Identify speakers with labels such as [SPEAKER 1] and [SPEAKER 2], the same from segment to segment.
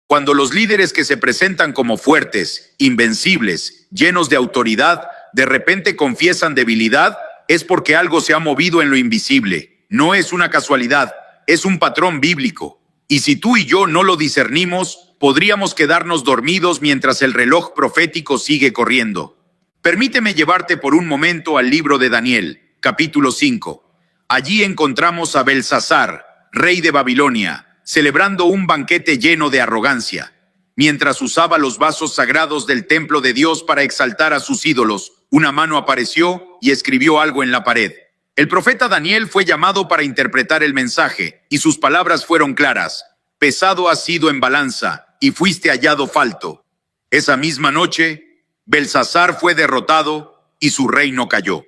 [SPEAKER 1] Cuando los líderes que se presentan como fuertes, invencibles, llenos de autoridad, de repente confiesan debilidad, es porque algo se ha movido en lo invisible. No es una casualidad, es un patrón bíblico. Y si tú y yo no lo discernimos, podríamos quedarnos dormidos mientras el reloj profético sigue corriendo. Permíteme llevarte por un momento al libro de Daniel, capítulo 5. Allí encontramos a Belsasar, rey de Babilonia, celebrando un banquete lleno de arrogancia. Mientras usaba los vasos sagrados del templo de Dios para exaltar a sus ídolos, una mano apareció y escribió algo en la pared. El profeta Daniel fue llamado para interpretar el mensaje, y sus palabras fueron claras. Pesado has sido en balanza, y fuiste hallado falto. Esa misma noche, Belsasar fue derrotado, y su reino cayó.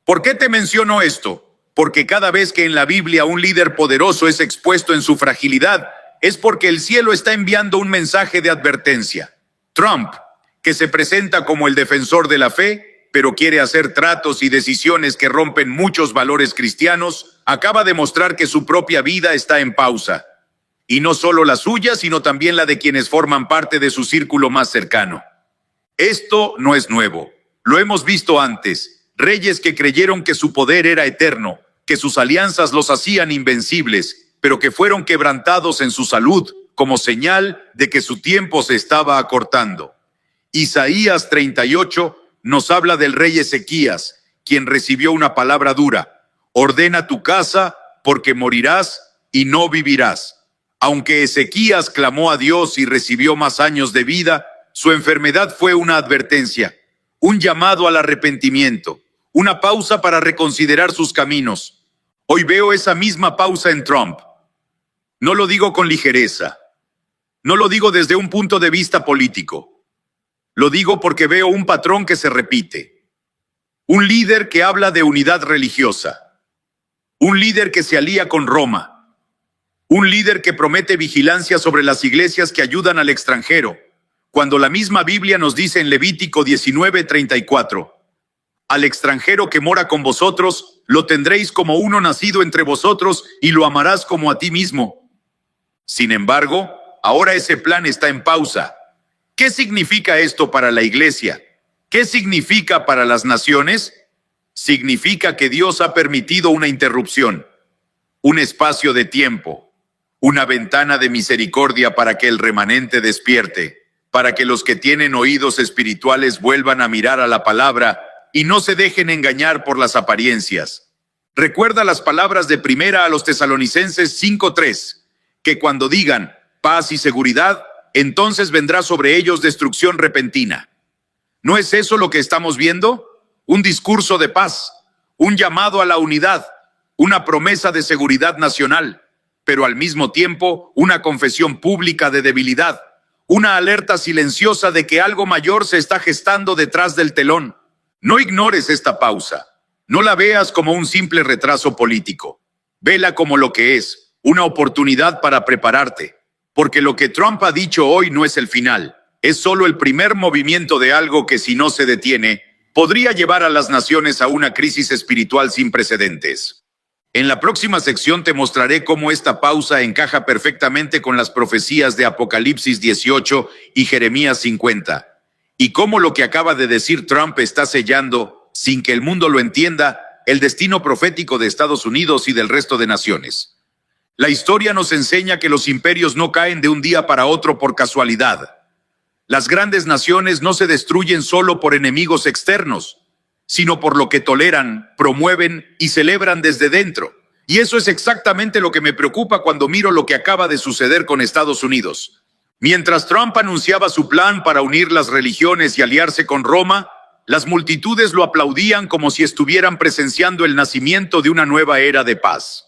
[SPEAKER 1] ¿Por qué te menciono esto? Porque cada vez que en la Biblia un líder poderoso es expuesto en su fragilidad, es porque el cielo está enviando un mensaje de advertencia. Trump, que se presenta como el defensor de la fe, pero quiere hacer tratos y decisiones que rompen muchos valores cristianos, acaba de mostrar que su propia vida está en pausa. Y no solo la suya, sino también la de quienes forman parte de su círculo más cercano. Esto no es nuevo. Lo hemos visto antes. Reyes que creyeron que su poder era eterno, que sus alianzas los hacían invencibles, pero que fueron quebrantados en su salud como señal de que su tiempo se estaba acortando. Isaías 38 nos habla del rey Ezequías, quien recibió una palabra dura. Ordena tu casa porque morirás y no vivirás. Aunque Ezequías clamó a Dios y recibió más años de vida, su enfermedad fue una advertencia, un llamado al arrepentimiento, una pausa para reconsiderar sus caminos. Hoy veo esa misma pausa en Trump. No lo digo con ligereza. No lo digo desde un punto de vista político. Lo digo porque veo un patrón que se repite. Un líder que habla de unidad religiosa. Un líder que se alía con Roma. Un líder que promete vigilancia sobre las iglesias que ayudan al extranjero, cuando la misma Biblia nos dice en Levítico 19:34, al extranjero que mora con vosotros, lo tendréis como uno nacido entre vosotros y lo amarás como a ti mismo. Sin embargo, ahora ese plan está en pausa. ¿Qué significa esto para la iglesia? ¿Qué significa para las naciones? Significa que Dios ha permitido una interrupción, un espacio de tiempo, una ventana de misericordia para que el remanente despierte, para que los que tienen oídos espirituales vuelvan a mirar a la palabra y no se dejen engañar por las apariencias. Recuerda las palabras de primera a los Tesalonicenses 5:3, que cuando digan paz y seguridad, entonces vendrá sobre ellos destrucción repentina. ¿No es eso lo que estamos viendo? Un discurso de paz, un llamado a la unidad, una promesa de seguridad nacional, pero al mismo tiempo una confesión pública de debilidad, una alerta silenciosa de que algo mayor se está gestando detrás del telón. No ignores esta pausa. No la veas como un simple retraso político. Vela como lo que es, una oportunidad para prepararte. Porque lo que Trump ha dicho hoy no es el final. Es solo el primer movimiento de algo que, si no se detiene, podría llevar a las naciones a una crisis espiritual sin precedentes. En la próxima sección te mostraré cómo esta pausa encaja perfectamente con las profecías de Apocalipsis 18 y Jeremías 50. Y cómo lo que acaba de decir Trump está sellando, sin que el mundo lo entienda, el destino profético de Estados Unidos y del resto de naciones. La historia nos enseña que los imperios no caen de un día para otro por casualidad. Las grandes naciones no se destruyen solo por enemigos externos, sino por lo que toleran, promueven y celebran desde dentro. Y eso es exactamente lo que me preocupa cuando miro lo que acaba de suceder con Estados Unidos. Mientras Trump anunciaba su plan para unir las religiones y aliarse con Roma, las multitudes lo aplaudían como si estuvieran presenciando el nacimiento de una nueva era de paz.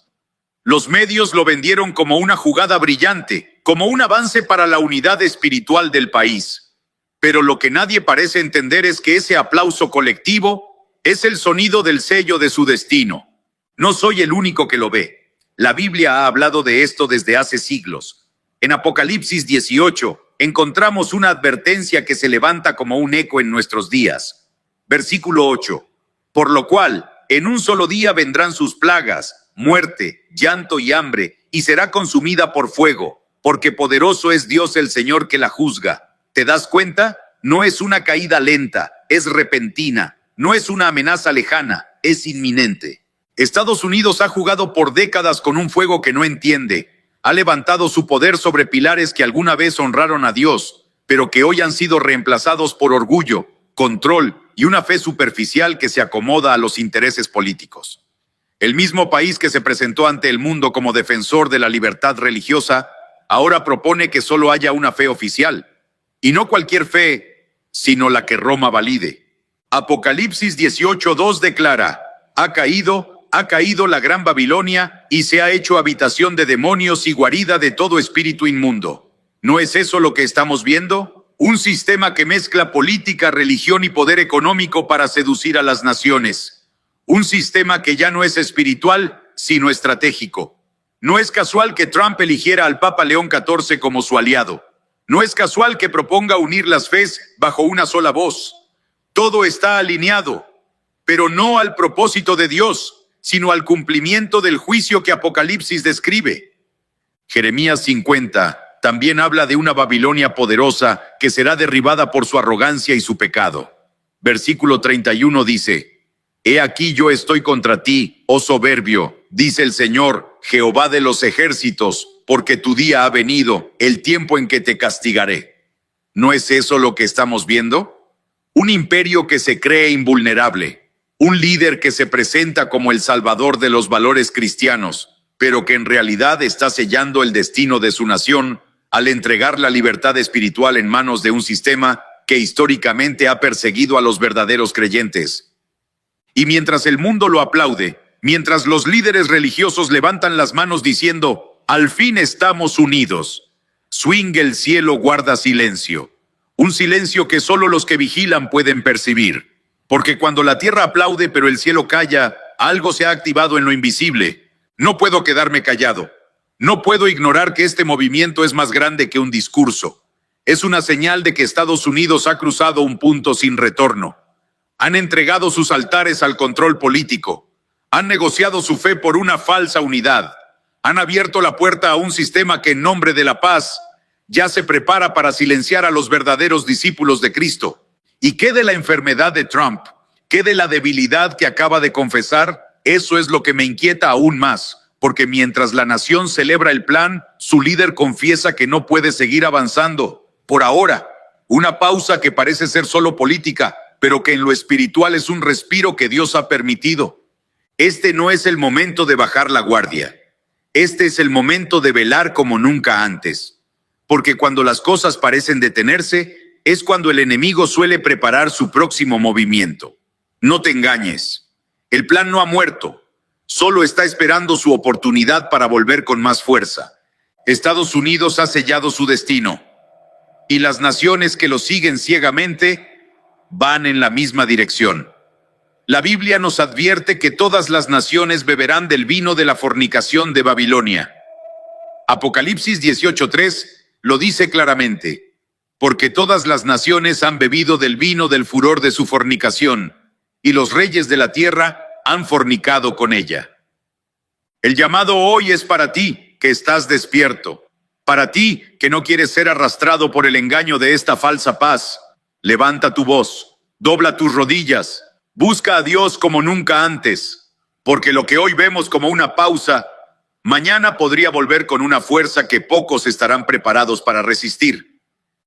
[SPEAKER 1] Los medios lo vendieron como una jugada brillante, como un avance para la unidad espiritual del país. Pero lo que nadie parece entender es que ese aplauso colectivo es el sonido del sello de su destino. No soy el único que lo ve. La Biblia ha hablado de esto desde hace siglos. En Apocalipsis 18 encontramos una advertencia que se levanta como un eco en nuestros días. Versículo 8. Por lo cual, en un solo día vendrán sus plagas, muerte, llanto y hambre, y será consumida por fuego. porque poderoso es Dios el Señor que la juzga. ¿Te das cuenta? No es una caída lenta, es repentina. No es una amenaza lejana, es inminente. Estados Unidos ha jugado por décadas con un fuego que no entiende. Ha levantado su poder sobre pilares que alguna vez honraron a Dios, pero que hoy han sido reemplazados por orgullo, control y una fe superficial que se acomoda a los intereses políticos. El mismo país que se presentó ante el mundo como defensor de la libertad religiosa, ahora propone que solo haya una fe oficial, y no cualquier fe, sino la que Roma valide. Apocalipsis 18:2 declara: ha caído la gran Babilonia y se ha hecho habitación de demonios y guarida de todo espíritu inmundo. ¿No es eso lo que estamos viendo? Un sistema que mezcla política, religión y poder económico para seducir a las naciones. Un sistema que ya no es espiritual, sino estratégico. No es casual que Trump eligiera al Papa León XIV como su aliado. No es casual que proponga unir las fes bajo una sola voz. Todo está alineado, pero no al propósito de Dios, sino al cumplimiento del juicio que Apocalipsis describe. Jeremías 50 también habla de una Babilonia poderosa que será derribada por su arrogancia y su pecado. Versículo 31 dice: he aquí yo estoy contra ti, oh soberbio, dice el Señor, Jehová de los ejércitos, porque tu día ha venido, el tiempo en que te castigaré. ¿No es eso lo que estamos viendo? Un imperio que se cree invulnerable, un líder que se presenta como el salvador de los valores cristianos, pero que en realidad está sellando el destino de su nación al entregar la libertad espiritual en manos de un sistema que históricamente ha perseguido a los verdaderos creyentes. Y mientras el mundo lo aplaude, mientras los líderes religiosos levantan las manos diciendo: al fin estamos unidos, swing el cielo guarda silencio. Un silencio que solo los que vigilan pueden percibir. Porque cuando la tierra aplaude pero el cielo calla, algo se ha activado en lo invisible. No puedo quedarme callado. No puedo ignorar que este movimiento es más grande que un discurso. Es una señal de que Estados Unidos ha cruzado un punto sin retorno. Han entregado sus altares al control político. Han negociado su fe por una falsa unidad. Han abierto la puerta a un sistema que en nombre de la paz ya se prepara para silenciar a los verdaderos discípulos de Cristo. ¿Y qué de la enfermedad de Trump? ¿Qué de la debilidad que acaba de confesar? Eso es lo que me inquieta aún más, porque mientras la nación celebra el plan, su líder confiesa que no puede seguir avanzando. Por ahora, una pausa que parece ser solo política, pero que en lo espiritual es un respiro que Dios ha permitido. Este no es el momento de bajar la guardia. Este es el momento de velar como nunca antes. Porque cuando las cosas parecen detenerse, es cuando el enemigo suele preparar su próximo movimiento. No te engañes. El plan no ha muerto. Solo está esperando su oportunidad para volver con más fuerza. Estados Unidos ha sellado su destino. Y las naciones que lo siguen ciegamente van en la misma dirección. La Biblia nos advierte que todas las naciones beberán del vino de la fornicación de Babilonia. Apocalipsis 18:3 lo dice claramente: porque todas las naciones han bebido del vino del furor de su fornicación, y los reyes de la tierra han fornicado con ella. El llamado hoy es para ti, que estás despierto. Para ti, que no quieres ser arrastrado por el engaño de esta falsa paz. Levanta tu voz, dobla tus rodillas, busca a Dios como nunca antes, porque lo que hoy vemos como una pausa, mañana podría volver con una fuerza que pocos estarán preparados para resistir.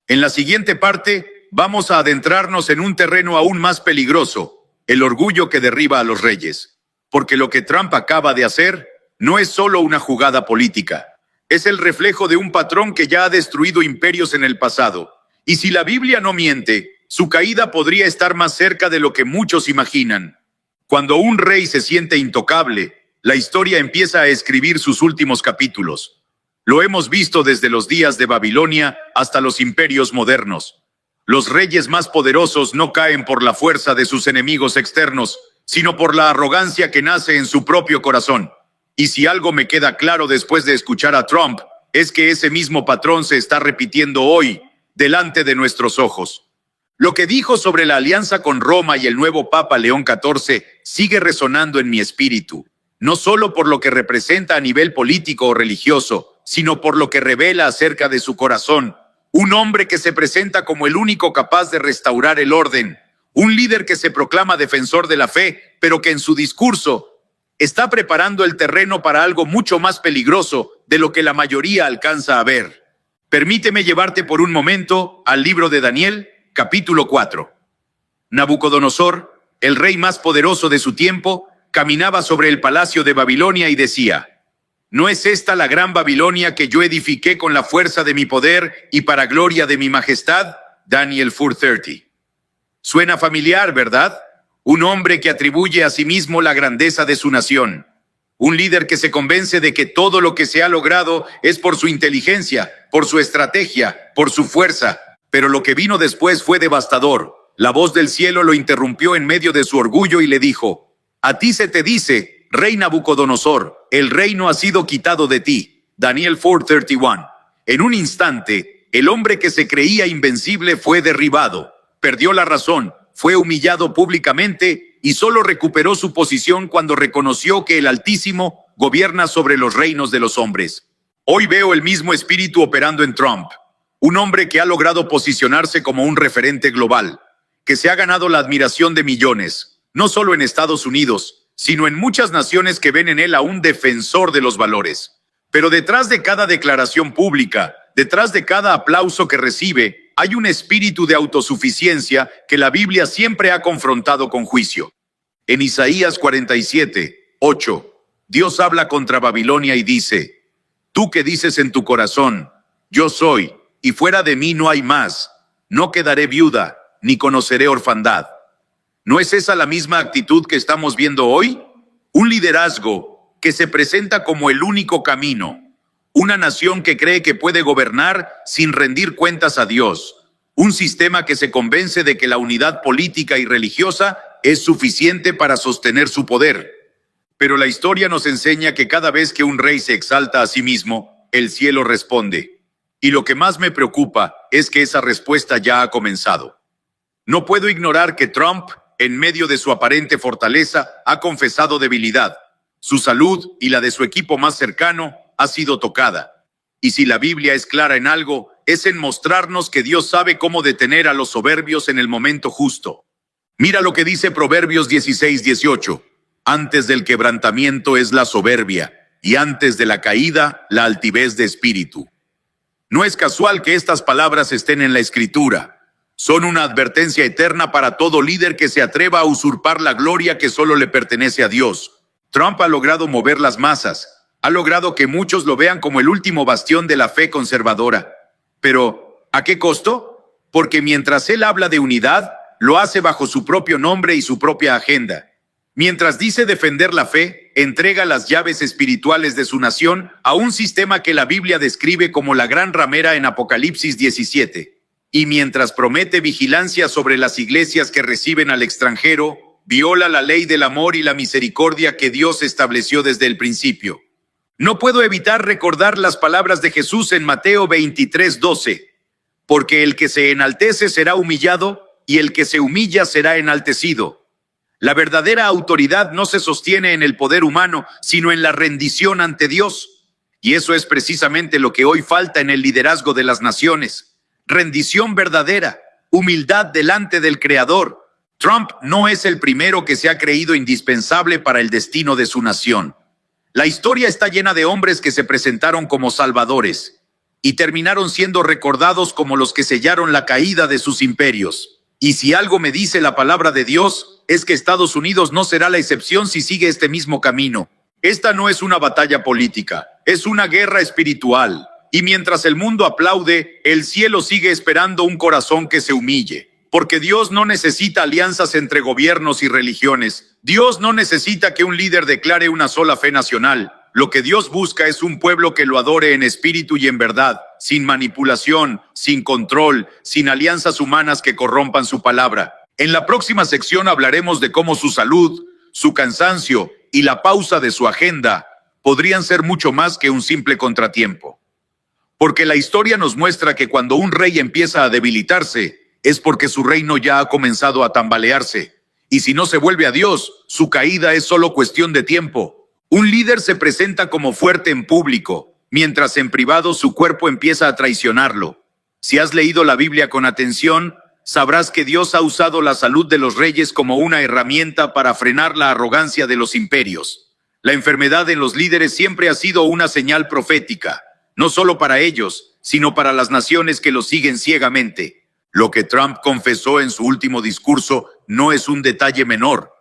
[SPEAKER 1] En la siguiente parte, vamos a adentrarnos en un terreno aún más peligroso: el orgullo que derriba a los reyes. Porque lo que Trump acaba de hacer no es solo una jugada política. Es el reflejo de un patrón que ya ha destruido imperios en el pasado. Y si la Biblia no miente, su caída podría estar más cerca de lo que muchos imaginan. Cuando un rey se siente intocable, la historia empieza a escribir sus últimos capítulos. Lo hemos visto desde los días de Babilonia hasta los imperios modernos. Los reyes más poderosos no caen por la fuerza de sus enemigos externos, sino por la arrogancia que nace en su propio corazón. Y si algo me queda claro después de escuchar a Trump, es que ese mismo patrón se está repitiendo hoy, delante de nuestros ojos. Lo que dijo sobre la alianza con Roma y el nuevo Papa León XIV sigue resonando en mi espíritu, no solo por lo que representa a nivel político o religioso, sino por lo que revela acerca de su corazón. Un hombre que se presenta como el único capaz de restaurar el orden. Un líder que se proclama defensor de la fe, pero que en su discurso está preparando el terreno para algo mucho más peligroso de lo que la mayoría alcanza a ver. Permíteme llevarte por un momento al libro de Daniel, capítulo 4. Nabucodonosor, el rey más poderoso de su tiempo, caminaba sobre el palacio de Babilonia y decía: ¿no es esta la gran Babilonia que yo edifiqué con la fuerza de mi poder y para gloria de mi majestad? Daniel 4:30. Suena familiar, ¿verdad? Un hombre que atribuye a sí mismo la grandeza de su nación. Un líder que se convence de que todo lo que se ha logrado es por su inteligencia, por su estrategia, por su fuerza. Pero lo que vino después fue devastador. La voz del cielo lo interrumpió en medio de su orgullo y le dijo: a ti se te dice, rey Nabucodonosor, el reino ha sido quitado de ti. Daniel 4:31. En un instante, el hombre que se creía invencible fue derribado. Perdió la razón, fue humillado públicamente y solo recuperó su posición cuando reconoció que el Altísimo gobierna sobre los reinos de los hombres. Hoy veo el mismo espíritu operando en Trump, un hombre que ha logrado posicionarse como un referente global, que se ha ganado la admiración de millones, no solo en Estados Unidos, sino en muchas naciones que ven en él a un defensor de los valores. Pero detrás de cada declaración pública, detrás de cada aplauso que recibe, hay un espíritu de autosuficiencia que la Biblia siempre ha confrontado con juicio. En Isaías 47:8, Dios habla contra Babilonia y dice: tú que dices en tu corazón, yo soy, y fuera de mí no hay más, no quedaré viuda, ni conoceré orfandad. ¿No es esa la misma actitud que estamos viendo hoy? Un liderazgo que se presenta como el único camino. Una nación que cree que puede gobernar sin rendir cuentas a Dios. Un sistema que se convence de que la unidad política y religiosa es suficiente para sostener su poder. Pero la historia nos enseña que cada vez que un rey se exalta a sí mismo, el cielo responde. Y lo que más me preocupa es que esa respuesta ya ha comenzado. No puedo ignorar que Trump, en medio de su aparente fortaleza, ha confesado debilidad. Su salud y la de su equipo más cercano ha sido tocada. Y si la Biblia es clara en algo, es en mostrarnos que Dios sabe cómo detener a los soberbios en el momento justo. Mira lo que dice Proverbios 16:18. Antes del quebrantamiento es la soberbia, y antes de la caída, la altivez de espíritu. No es casual que estas palabras estén en la Escritura. Son una advertencia eterna para todo líder que se atreva a usurpar la gloria que solo le pertenece a Dios. Trump ha logrado mover las masas. Ha logrado que muchos lo vean como el último bastión de la fe conservadora. Pero, ¿a qué costo? Porque mientras él habla de unidad, lo hace bajo su propio nombre y su propia agenda. Mientras dice defender la fe, entrega las llaves espirituales de su nación a un sistema que la Biblia describe como la gran ramera en Apocalipsis 17. Y mientras promete vigilancia sobre las iglesias que reciben al extranjero, viola la ley del amor y la misericordia que Dios estableció desde el principio. No puedo evitar recordar las palabras de Jesús en Mateo 23:12. Porque el que se enaltece será humillado, y el que se humilla será enaltecido. La verdadera autoridad no se sostiene en el poder humano, sino en la rendición ante Dios. Y eso es precisamente lo que hoy falta en el liderazgo de las naciones. Rendición verdadera, humildad delante del Creador. Trump no es el primero que se ha creído indispensable para el destino de su nación. La historia está llena de hombres que se presentaron como salvadores y terminaron siendo recordados como los que sellaron la caída de sus imperios. Y si algo me dice la palabra de Dios, es que Estados Unidos no será la excepción si sigue este mismo camino. Esta no es una batalla política, es una guerra espiritual. Y mientras el mundo aplaude, el cielo sigue esperando un corazón que se humille. Porque Dios no necesita alianzas entre gobiernos y religiones. Dios no necesita que un líder declare una sola fe nacional. Lo que Dios busca es un pueblo que lo adore en espíritu y en verdad, sin manipulación, sin control, sin alianzas humanas que corrompan su palabra. En la próxima sección hablaremos de cómo su salud, su cansancio y la pausa de su agenda podrían ser mucho más que un simple contratiempo. Porque la historia nos muestra que cuando un rey empieza a debilitarse, es porque su reino ya ha comenzado a tambalearse. Y si no se vuelve a Dios, su caída es solo cuestión de tiempo. Un líder se presenta como fuerte en público, mientras en privado su cuerpo empieza a traicionarlo. Si has leído la Biblia con atención, sabrás que Dios ha usado la salud de los reyes como una herramienta para frenar la arrogancia de los imperios. La enfermedad en los líderes siempre ha sido una señal profética, no solo para ellos, sino para las naciones que los siguen ciegamente. Lo que Trump confesó en su último discurso no es un detalle menor.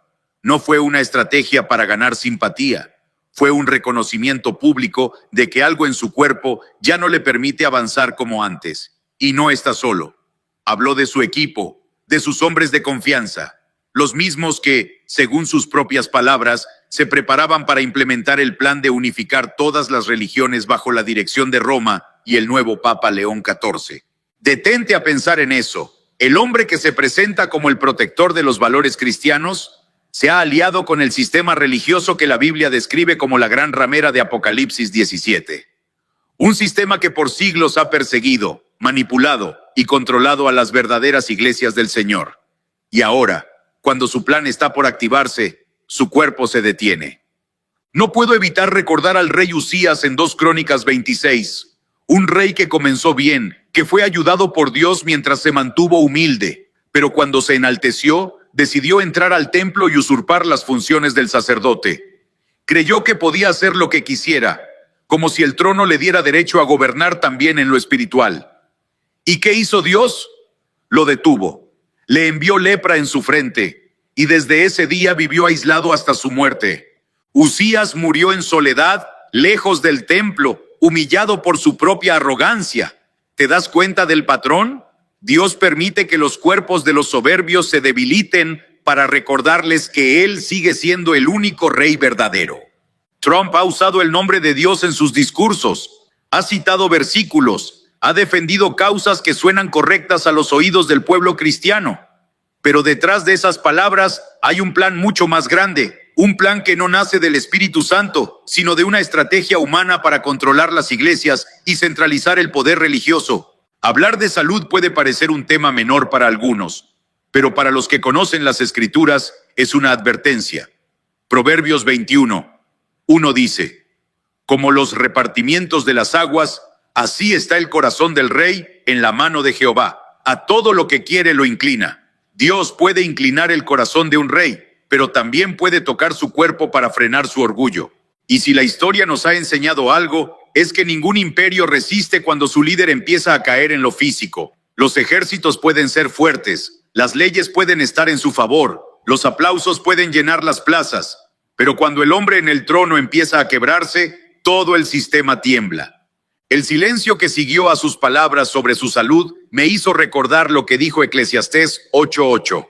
[SPEAKER 1] No fue una estrategia para ganar simpatía. Fue un reconocimiento público de que algo en su cuerpo ya no le permite avanzar como antes. Y no está solo. Habló de su equipo, de sus hombres de confianza, los mismos que, según sus propias palabras, se preparaban para implementar el plan de unificar todas las religiones bajo la dirección de Roma y el nuevo Papa León XIV. Detente a pensar en eso. El hombre que se presenta como el protector de los valores cristianos se ha aliado con el sistema religioso que la Biblia describe como la gran ramera de Apocalipsis 17. Un sistema que por siglos ha perseguido, manipulado y controlado a las verdaderas iglesias del Señor. Y ahora, cuando su plan está por activarse, su cuerpo se detiene. No puedo evitar recordar al rey Usías en 2 Crónicas 26, un rey que comenzó bien, que fue ayudado por Dios mientras se mantuvo humilde, pero cuando se enalteció, decidió entrar al templo y usurpar las funciones del sacerdote. Creyó que podía hacer lo que quisiera, como si el trono le diera derecho a gobernar también en lo espiritual. ¿Y qué hizo Dios? Lo detuvo. Le envió lepra en su frente, y desde ese día vivió aislado hasta su muerte. Usías murió en soledad, lejos del templo, humillado por su propia arrogancia. ¿Te das cuenta del patrón? Dios permite que los cuerpos de los soberbios se debiliten para recordarles que Él sigue siendo el único rey verdadero. Trump ha usado el nombre de Dios en sus discursos, ha citado versículos, ha defendido causas que suenan correctas a los oídos del pueblo cristiano. Pero detrás de esas palabras hay un plan mucho más grande, un plan que no nace del Espíritu Santo, sino de una estrategia humana para controlar las iglesias y centralizar el poder religioso. Hablar de salud puede parecer un tema menor para algunos, pero para los que conocen las Escrituras es una advertencia. Proverbios 21:1 dice: como los repartimientos de las aguas, así está el corazón del rey en la mano de Jehová. A todo lo que quiere lo inclina. Dios puede inclinar el corazón de un rey, pero también puede tocar su cuerpo para frenar su orgullo. Y si la historia nos ha enseñado algo, es que ningún imperio resiste cuando su líder empieza a caer en lo físico. Los ejércitos pueden ser fuertes, las leyes pueden estar en su favor, los aplausos pueden llenar las plazas, pero cuando el hombre en el trono empieza a quebrarse, todo el sistema tiembla. El silencio que siguió a sus palabras sobre su salud me hizo recordar lo que dijo Eclesiastés 8:8.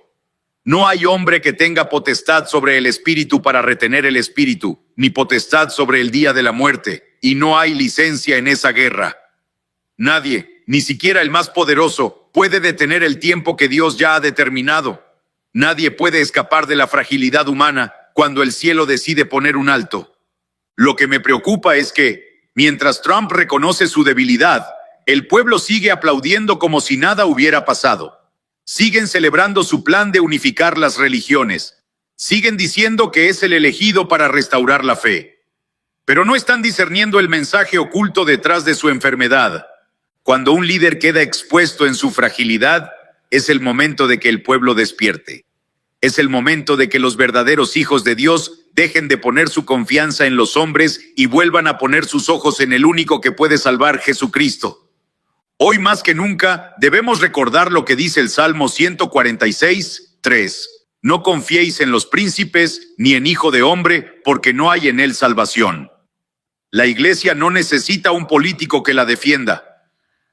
[SPEAKER 1] No hay hombre que tenga potestad sobre el espíritu para retener el espíritu, ni potestad sobre el día de la muerte, y no hay licencia en esa guerra. Nadie, ni siquiera el más poderoso, puede detener el tiempo que Dios ya ha determinado. Nadie puede escapar de la fragilidad humana cuando el cielo decide poner un alto. Lo que me preocupa es que, mientras Trump reconoce su debilidad, el pueblo sigue aplaudiendo como si nada hubiera pasado. Siguen celebrando su plan de unificar las religiones. Siguen diciendo que es el elegido para restaurar la fe. Pero no están discerniendo el mensaje oculto detrás de su enfermedad. Cuando un líder queda expuesto en su fragilidad, es el momento de que el pueblo despierte. Es el momento de que los verdaderos hijos de Dios dejen de poner su confianza en los hombres y vuelvan a poner sus ojos en el único que puede salvar, Jesucristo. Hoy más que nunca debemos recordar lo que dice el Salmo 146:3. No confiéis en los príncipes ni en hijo de hombre, porque no hay en él salvación. La iglesia no necesita un político que la defienda.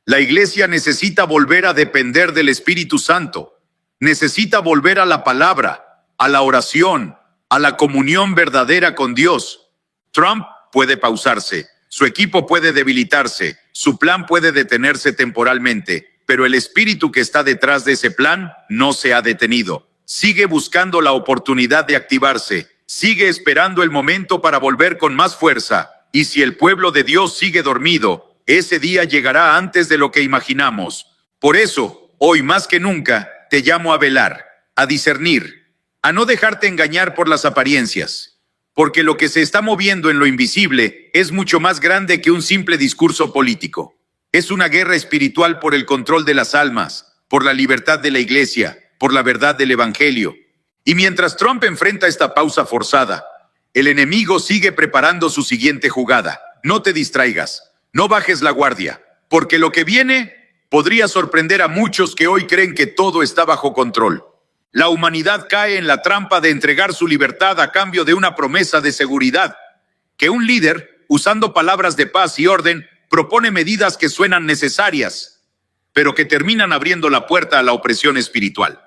[SPEAKER 1] La iglesia necesita volver a depender del Espíritu Santo. Necesita volver a la palabra, a la oración, a la comunión verdadera con Dios. Trump puede pausarse, su equipo puede debilitarse, su plan puede detenerse temporalmente, pero el espíritu que está detrás de ese plan no se ha detenido. Sigue buscando la oportunidad de activarse, sigue esperando el momento para volver con más fuerza. Y si el pueblo de Dios sigue dormido, ese día llegará antes de lo que imaginamos. Por eso, hoy más que nunca, te llamo a velar, a discernir, a no dejarte engañar por las apariencias. Porque lo que se está moviendo en lo invisible es mucho más grande que un simple discurso político. Es una guerra espiritual por el control de las almas, por la libertad de la iglesia, por la verdad del evangelio. Y mientras Trump enfrenta esta pausa forzada, el enemigo sigue preparando su siguiente jugada. No te distraigas, no bajes la guardia, porque lo que viene podría sorprender a muchos que hoy creen que todo está bajo control. La humanidad cae en la trampa de entregar su libertad a cambio de una promesa de seguridad. Que un líder, usando palabras de paz y orden, propone medidas que suenan necesarias, pero que terminan abriendo la puerta a la opresión espiritual.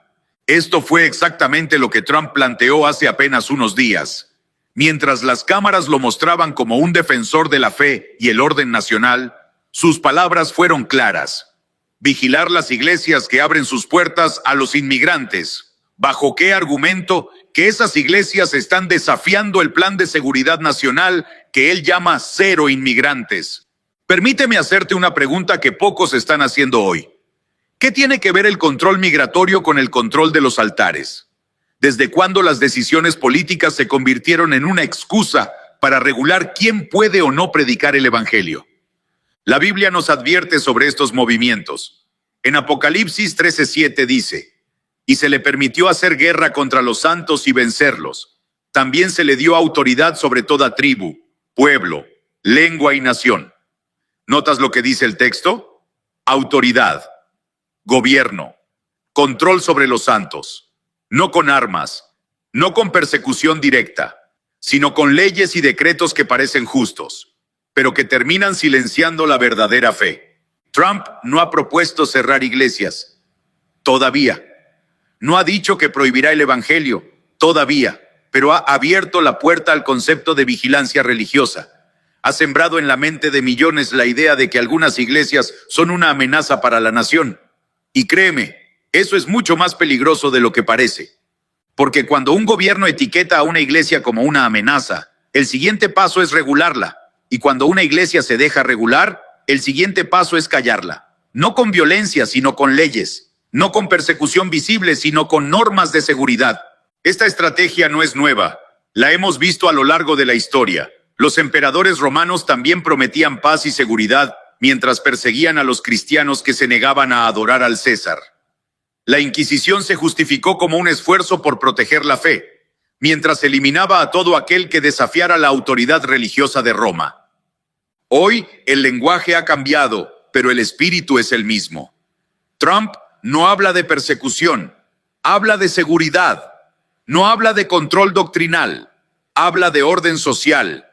[SPEAKER 1] Esto fue exactamente lo que Trump planteó hace apenas unos días. Mientras las cámaras lo mostraban como un defensor de la fe y el orden nacional, sus palabras fueron claras. Vigilar las iglesias que abren sus puertas a los inmigrantes. ¿Bajo qué argumento? Que esas iglesias están desafiando el plan de seguridad nacional que él llama cero inmigrantes. Permíteme hacerte una pregunta que pocos están haciendo hoy. ¿Qué tiene que ver el control migratorio con el control de los altares? ¿Desde cuándo las decisiones políticas se convirtieron en una excusa para regular quién puede o no predicar el evangelio? La Biblia nos advierte sobre estos movimientos. En Apocalipsis 13:7 dice: y se le permitió hacer guerra contra los santos y vencerlos. También se le dio autoridad sobre toda tribu, pueblo, lengua y nación. ¿Notas lo que dice el texto? Autoridad, gobierno, control sobre los santos. No con armas, no con persecución directa, sino con leyes y decretos que parecen justos, pero que terminan silenciando la verdadera fe. Trump no ha propuesto cerrar iglesias, todavía. No ha dicho que prohibirá el evangelio, todavía, pero ha abierto la puerta al concepto de vigilancia religiosa. Ha sembrado en la mente de millones la idea de que algunas iglesias son una amenaza para la nación. Y créeme, eso es mucho más peligroso de lo que parece. Porque cuando un gobierno etiqueta a una iglesia como una amenaza, el siguiente paso es regularla. Y cuando una iglesia se deja regular, el siguiente paso es callarla. No con violencia, sino con leyes. No con persecución visible, sino con normas de seguridad. Esta estrategia no es nueva. La hemos visto a lo largo de la historia. Los emperadores romanos también prometían paz y seguridad mientras perseguían a los cristianos que se negaban a adorar al César. La Inquisición se justificó como un esfuerzo por proteger la fe, mientras eliminaba a todo aquel que desafiara la autoridad religiosa de Roma. Hoy el lenguaje ha cambiado, pero el espíritu es el mismo. Trump no habla de persecución, habla de seguridad. No habla de control doctrinal, habla de orden social.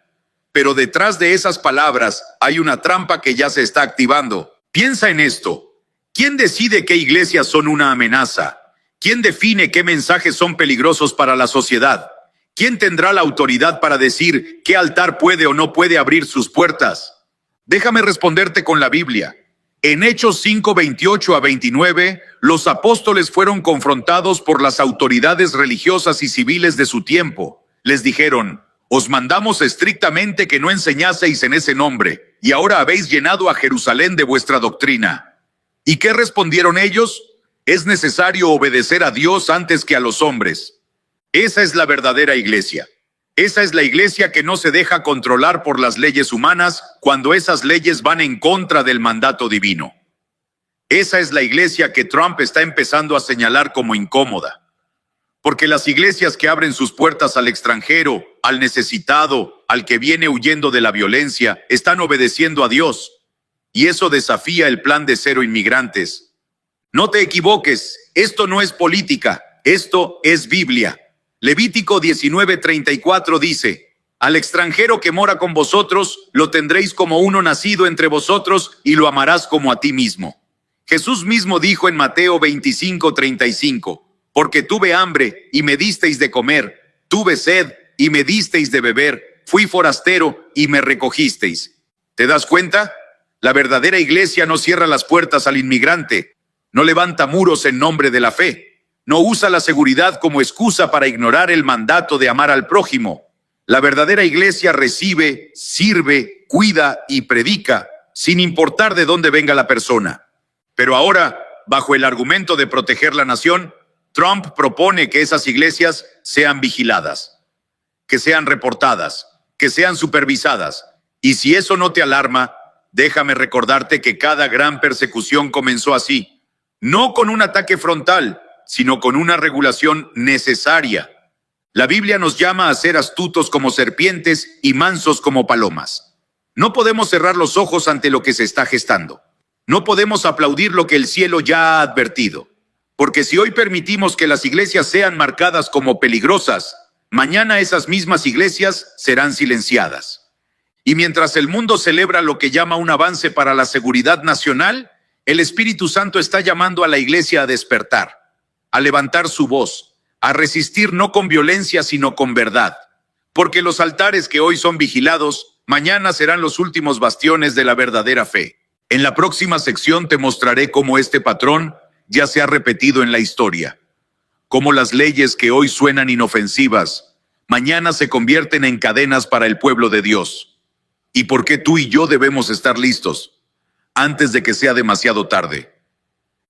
[SPEAKER 1] Pero detrás de esas palabras hay una trampa que ya se está activando. Piensa en esto. ¿Quién decide qué iglesias son una amenaza? ¿Quién define qué mensajes son peligrosos para la sociedad? ¿Quién tendrá la autoridad para decir qué altar puede o no puede abrir sus puertas? Déjame responderte con la Biblia. En Hechos 5:28-29, los apóstoles fueron confrontados por las autoridades religiosas y civiles de su tiempo. Les dijeron: os mandamos estrictamente que no enseñaseis en ese nombre, y ahora habéis llenado a Jerusalén de vuestra doctrina. ¿Y qué respondieron ellos? Es necesario obedecer a Dios antes que a los hombres. Esa es la verdadera iglesia. Esa es la iglesia que no se deja controlar por las leyes humanas cuando esas leyes van en contra del mandato divino. Esa es la iglesia que Trump está empezando a señalar como incómoda. Porque las iglesias que abren sus puertas al extranjero, al necesitado, al que viene huyendo de la violencia, están obedeciendo a Dios. Y eso desafía el plan de cero inmigrantes. No te equivoques, esto no es política, esto es Biblia. Levítico 19:34 dice: al extranjero que mora con vosotros, lo tendréis como uno nacido entre vosotros y lo amarás como a ti mismo. Jesús mismo dijo en Mateo 25:35: porque tuve hambre y me disteis de comer, tuve sed y me disteis de beber, fui forastero y me recogisteis. ¿Te das cuenta? La verdadera iglesia no cierra las puertas al inmigrante, no levanta muros en nombre de la fe. No usa la seguridad como excusa para ignorar el mandato de amar al prójimo. La verdadera iglesia recibe, sirve, cuida y predica, sin importar de dónde venga la persona. Pero ahora, bajo el argumento de proteger la nación, Trump propone que esas iglesias sean vigiladas. que sean reportadas, que sean supervisadas. Y si eso no te alarma, déjame recordarte que cada gran persecución comenzó así, no con un ataque frontal, sino con una regulación necesaria. La Biblia nos llama a ser astutos como serpientes y mansos como palomas. No podemos cerrar los ojos ante lo que se está gestando. No podemos aplaudir lo que el cielo ya ha advertido. Porque si hoy permitimos que las iglesias sean marcadas como peligrosas, mañana esas mismas iglesias serán silenciadas. Y mientras el mundo celebra lo que llama un avance para la seguridad nacional, el Espíritu Santo está llamando a la iglesia a despertar, a levantar su voz, a resistir no con violencia sino con verdad. Porque los altares que hoy son vigilados, mañana serán los últimos bastiones de la verdadera fe. En la próxima sección te mostraré cómo este patrón ya se ha repetido en la historia. Cómo las leyes que hoy suenan inofensivas, mañana se convierten en cadenas para el pueblo de Dios. ¿Y por qué tú y yo debemos estar listos antes de que sea demasiado tarde?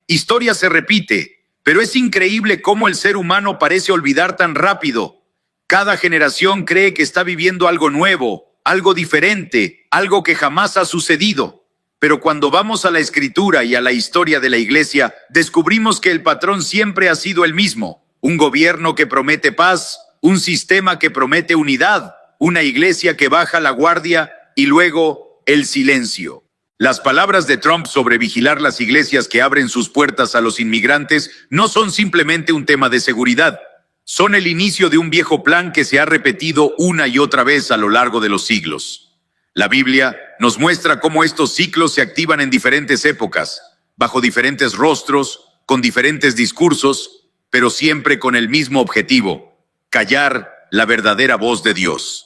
[SPEAKER 1] Historia se repite, pero es increíble cómo el ser humano parece olvidar tan rápido. Cada generación cree que está viviendo algo nuevo, algo diferente, algo que jamás ha sucedido. Pero cuando vamos a la Escritura y a la historia de la iglesia, descubrimos que el patrón siempre ha sido el mismo. Un gobierno que promete paz, un sistema que promete unidad, una iglesia que baja la guardia y luego el silencio. Las palabras de Trump sobre vigilar las iglesias que abren sus puertas a los inmigrantes no son simplemente un tema de seguridad. Son el inicio de un viejo plan que se ha repetido una y otra vez a lo largo de los siglos. La Biblia nos muestra cómo estos ciclos se activan en diferentes épocas, bajo diferentes rostros, con diferentes discursos, pero siempre con el mismo objetivo: callar la verdadera voz de Dios.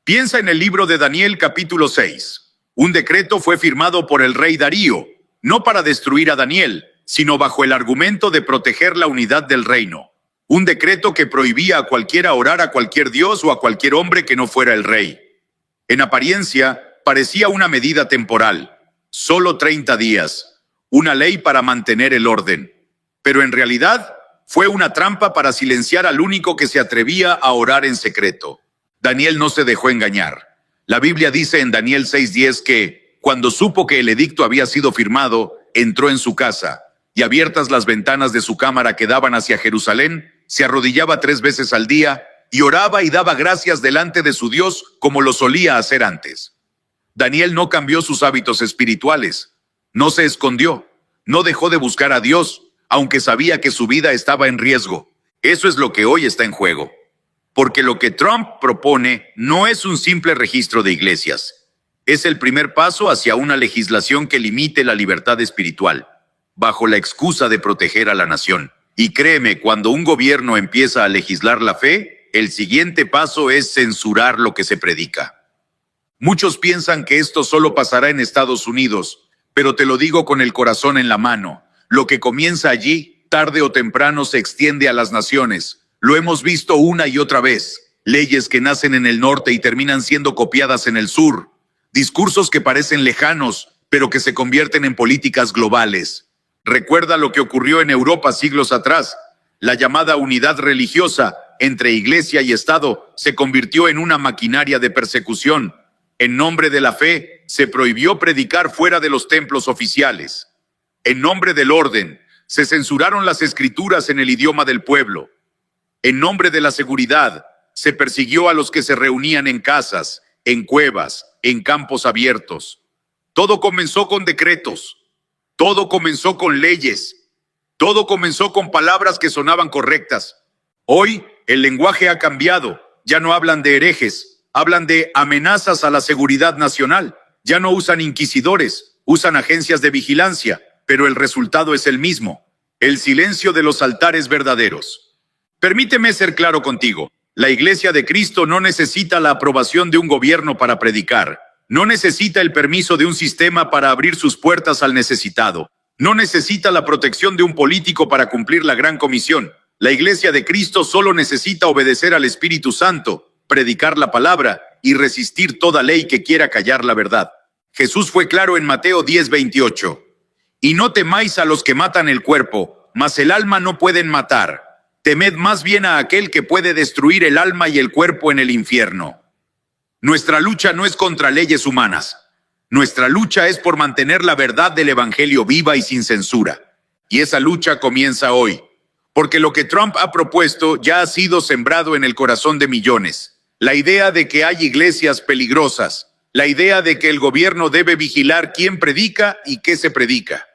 [SPEAKER 1] Piensa en el libro de Daniel capítulo 6. Un decreto fue firmado por el rey Darío, no para destruir a Daniel, sino bajo el argumento de proteger la unidad del reino. Un decreto que prohibía a cualquiera orar a cualquier dios o a cualquier hombre que no fuera el rey. En apariencia, parecía una medida temporal, solo 30 días, una ley para mantener el orden. Pero en realidad, fue una trampa para silenciar al único que se atrevía a orar en secreto. Daniel no se dejó engañar. La Biblia dice en Daniel 6:10 que, cuando supo que el edicto había sido firmado, entró en su casa, y abiertas las ventanas de su cámara que daban hacia Jerusalén, se arrodillaba 3 veces al día, y oraba y daba gracias delante de su Dios como lo solía hacer antes. Daniel no cambió sus hábitos espirituales, no se escondió, no dejó de buscar a Dios, aunque sabía que su vida estaba en riesgo. Eso es lo que hoy está en juego. Porque lo que Trump propone no es un simple registro de iglesias. Es el primer paso hacia una legislación que limite la libertad espiritual, bajo la excusa de proteger a la nación. Y créeme, cuando un gobierno empieza a legislar la fe, el siguiente paso es censurar lo que se predica. Muchos piensan que esto solo pasará en Estados Unidos, pero te lo digo con el corazón en la mano. Lo que comienza allí, tarde o temprano se extiende a las naciones. Lo hemos visto una y otra vez. Leyes que nacen en el norte y terminan siendo copiadas en el sur. Discursos que parecen lejanos, pero que se convierten en políticas globales. Recuerda lo que ocurrió en Europa siglos atrás. La llamada unidad religiosa entre iglesia y Estado se convirtió en una maquinaria de persecución. En nombre de la fe, se prohibió predicar fuera de los templos oficiales. En nombre del orden, se censuraron las escrituras en el idioma del pueblo. En nombre de la seguridad, se persiguió a los que se reunían en casas, en cuevas, en campos abiertos. Todo comenzó con decretos. Todo comenzó con leyes. Todo comenzó con palabras que sonaban correctas. Hoy, el lenguaje ha cambiado. Ya no hablan de herejes, hablan de amenazas a la seguridad nacional. Ya no usan inquisidores, usan agencias de vigilancia, pero el resultado es el mismo: el silencio de los altares verdaderos. Permíteme ser claro contigo. La Iglesia de Cristo no necesita la aprobación de un gobierno para predicar. No necesita el permiso de un sistema para abrir sus puertas al necesitado. No necesita la protección de un político para cumplir la gran comisión. La Iglesia de Cristo solo necesita obedecer al Espíritu Santo, predicar la palabra y resistir toda ley que quiera callar la verdad. Jesús fue claro en Mateo 10:28. Y no temáis a los que matan el cuerpo, mas el alma no pueden matar. Temed más bien a aquel que puede destruir el alma y el cuerpo en el infierno. Nuestra lucha no es contra leyes humanas. Nuestra lucha es por mantener la verdad del Evangelio viva y sin censura. Y esa lucha comienza hoy, porque lo que Trump ha propuesto ya ha sido sembrado en el corazón de millones. La idea de que hay iglesias peligrosas, la idea de que el gobierno debe vigilar quién predica y qué se predica,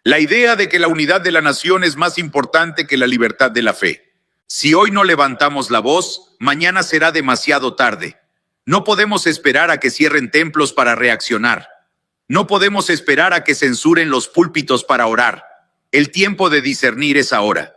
[SPEAKER 1] la idea de que la unidad de la nación es más importante que la libertad de la fe. Si hoy no levantamos la voz, mañana será demasiado tarde. No podemos esperar a que cierren templos para reaccionar. No podemos esperar a que censuren los púlpitos para orar. El tiempo de discernir es ahora.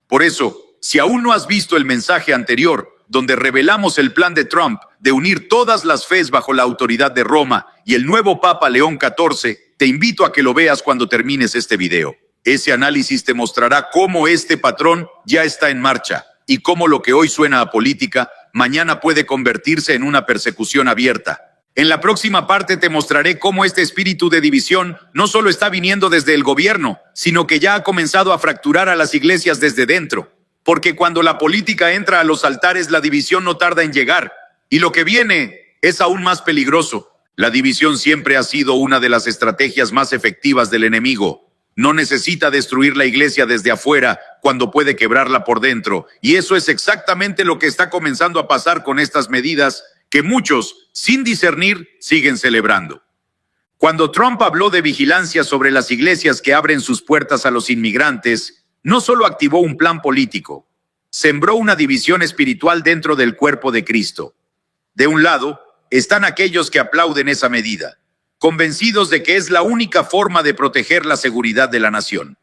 [SPEAKER 1] Por eso, si aún no has visto el mensaje anterior, donde revelamos el plan de Trump de unir todas las fes bajo la autoridad de Roma y el nuevo Papa León XIV, te invito a que lo veas cuando termines este video. Ese análisis te mostrará cómo este patrón ya está en marcha y cómo lo que hoy suena a política, mañana puede convertirse en una persecución abierta. En la próxima parte te mostraré cómo este espíritu de división no solo está viniendo desde el gobierno, sino que ya ha comenzado a fracturar a las iglesias desde dentro. Porque cuando la política entra a los altares, la división no tarda en llegar. Y lo que viene es aún más peligroso. La división siempre ha sido una de las estrategias más efectivas del enemigo. No necesita destruir la iglesia desde afuera cuando puede quebrarla por dentro. Y eso es exactamente lo que está comenzando a pasar con estas medidas que muchos, sin discernir, siguen celebrando. Cuando Trump habló de vigilancia sobre las iglesias que abren sus puertas a los inmigrantes, no solo activó un plan político, sembró una división espiritual dentro del cuerpo de Cristo. De un lado, están aquellos que aplauden esa medida, convencidos de que es la única forma de proteger la seguridad de la nación.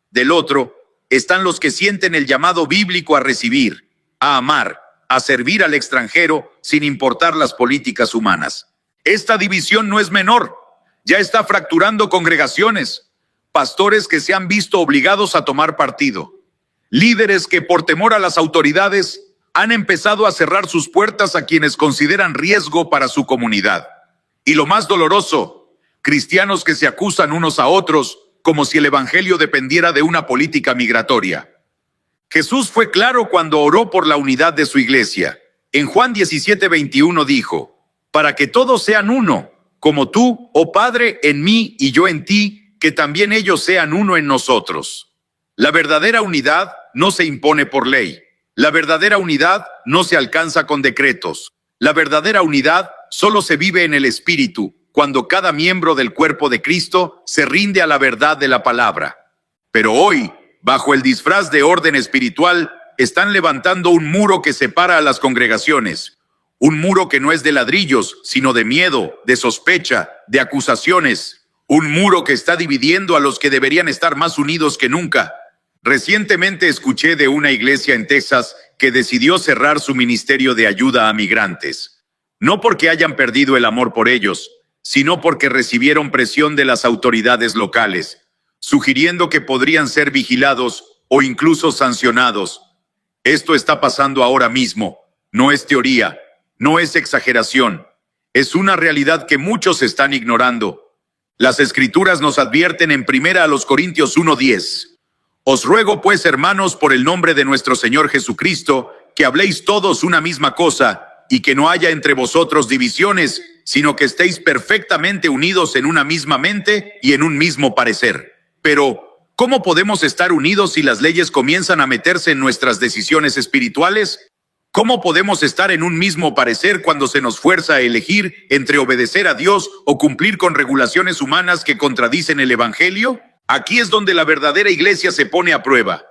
[SPEAKER 1] Del otro, están los que sienten el llamado bíblico a recibir, a amar, a servir al extranjero sin importar las políticas humanas. Esta división no es menor, ya está fracturando congregaciones, pastores que se han visto obligados a tomar partido, líderes que por temor a las autoridades han empezado a cerrar sus puertas a quienes consideran riesgo para su comunidad. Y lo más doloroso, cristianos que se acusan unos a otros como si el evangelio dependiera de una política migratoria. Jesús fue claro cuando oró por la unidad de su iglesia. En Juan 17:21 dijo, para que todos sean uno, como tú, oh Padre, en mí y yo en ti, que también ellos sean uno en nosotros. La verdadera unidad no se impone por ley. La verdadera unidad no se alcanza con decretos. La verdadera unidad solo se vive en el Espíritu, cuando cada miembro del cuerpo de Cristo se rinde a la verdad de la palabra. Pero hoy, bajo el disfraz de orden espiritual, están levantando un muro que separa a las congregaciones. Un muro que no es de ladrillos, sino de miedo, de sospecha, de acusaciones. Un muro que está dividiendo a los que deberían estar más unidos que nunca. Recientemente escuché de una iglesia en Texas que decidió cerrar su ministerio de ayuda a migrantes. No porque hayan perdido el amor por ellos, sino porque recibieron presión de las autoridades locales, sugiriendo que podrían ser vigilados o incluso sancionados. Esto está pasando ahora mismo. No es teoría, no es exageración. Es una realidad que muchos están ignorando. Las Escrituras nos advierten en 1 Corintios 1:10. Os ruego pues, hermanos, por el nombre de nuestro Señor Jesucristo, que habléis todos una misma cosa, y que no haya entre vosotros divisiones, sino que estéis perfectamente unidos en una misma mente y en un mismo parecer. Pero, ¿cómo podemos estar unidos si las leyes comienzan a meterse en nuestras decisiones espirituales? ¿Cómo podemos estar en un mismo parecer cuando se nos fuerza a elegir entre obedecer a Dios o cumplir con regulaciones humanas que contradicen el Evangelio? Aquí es donde la verdadera iglesia se pone a prueba.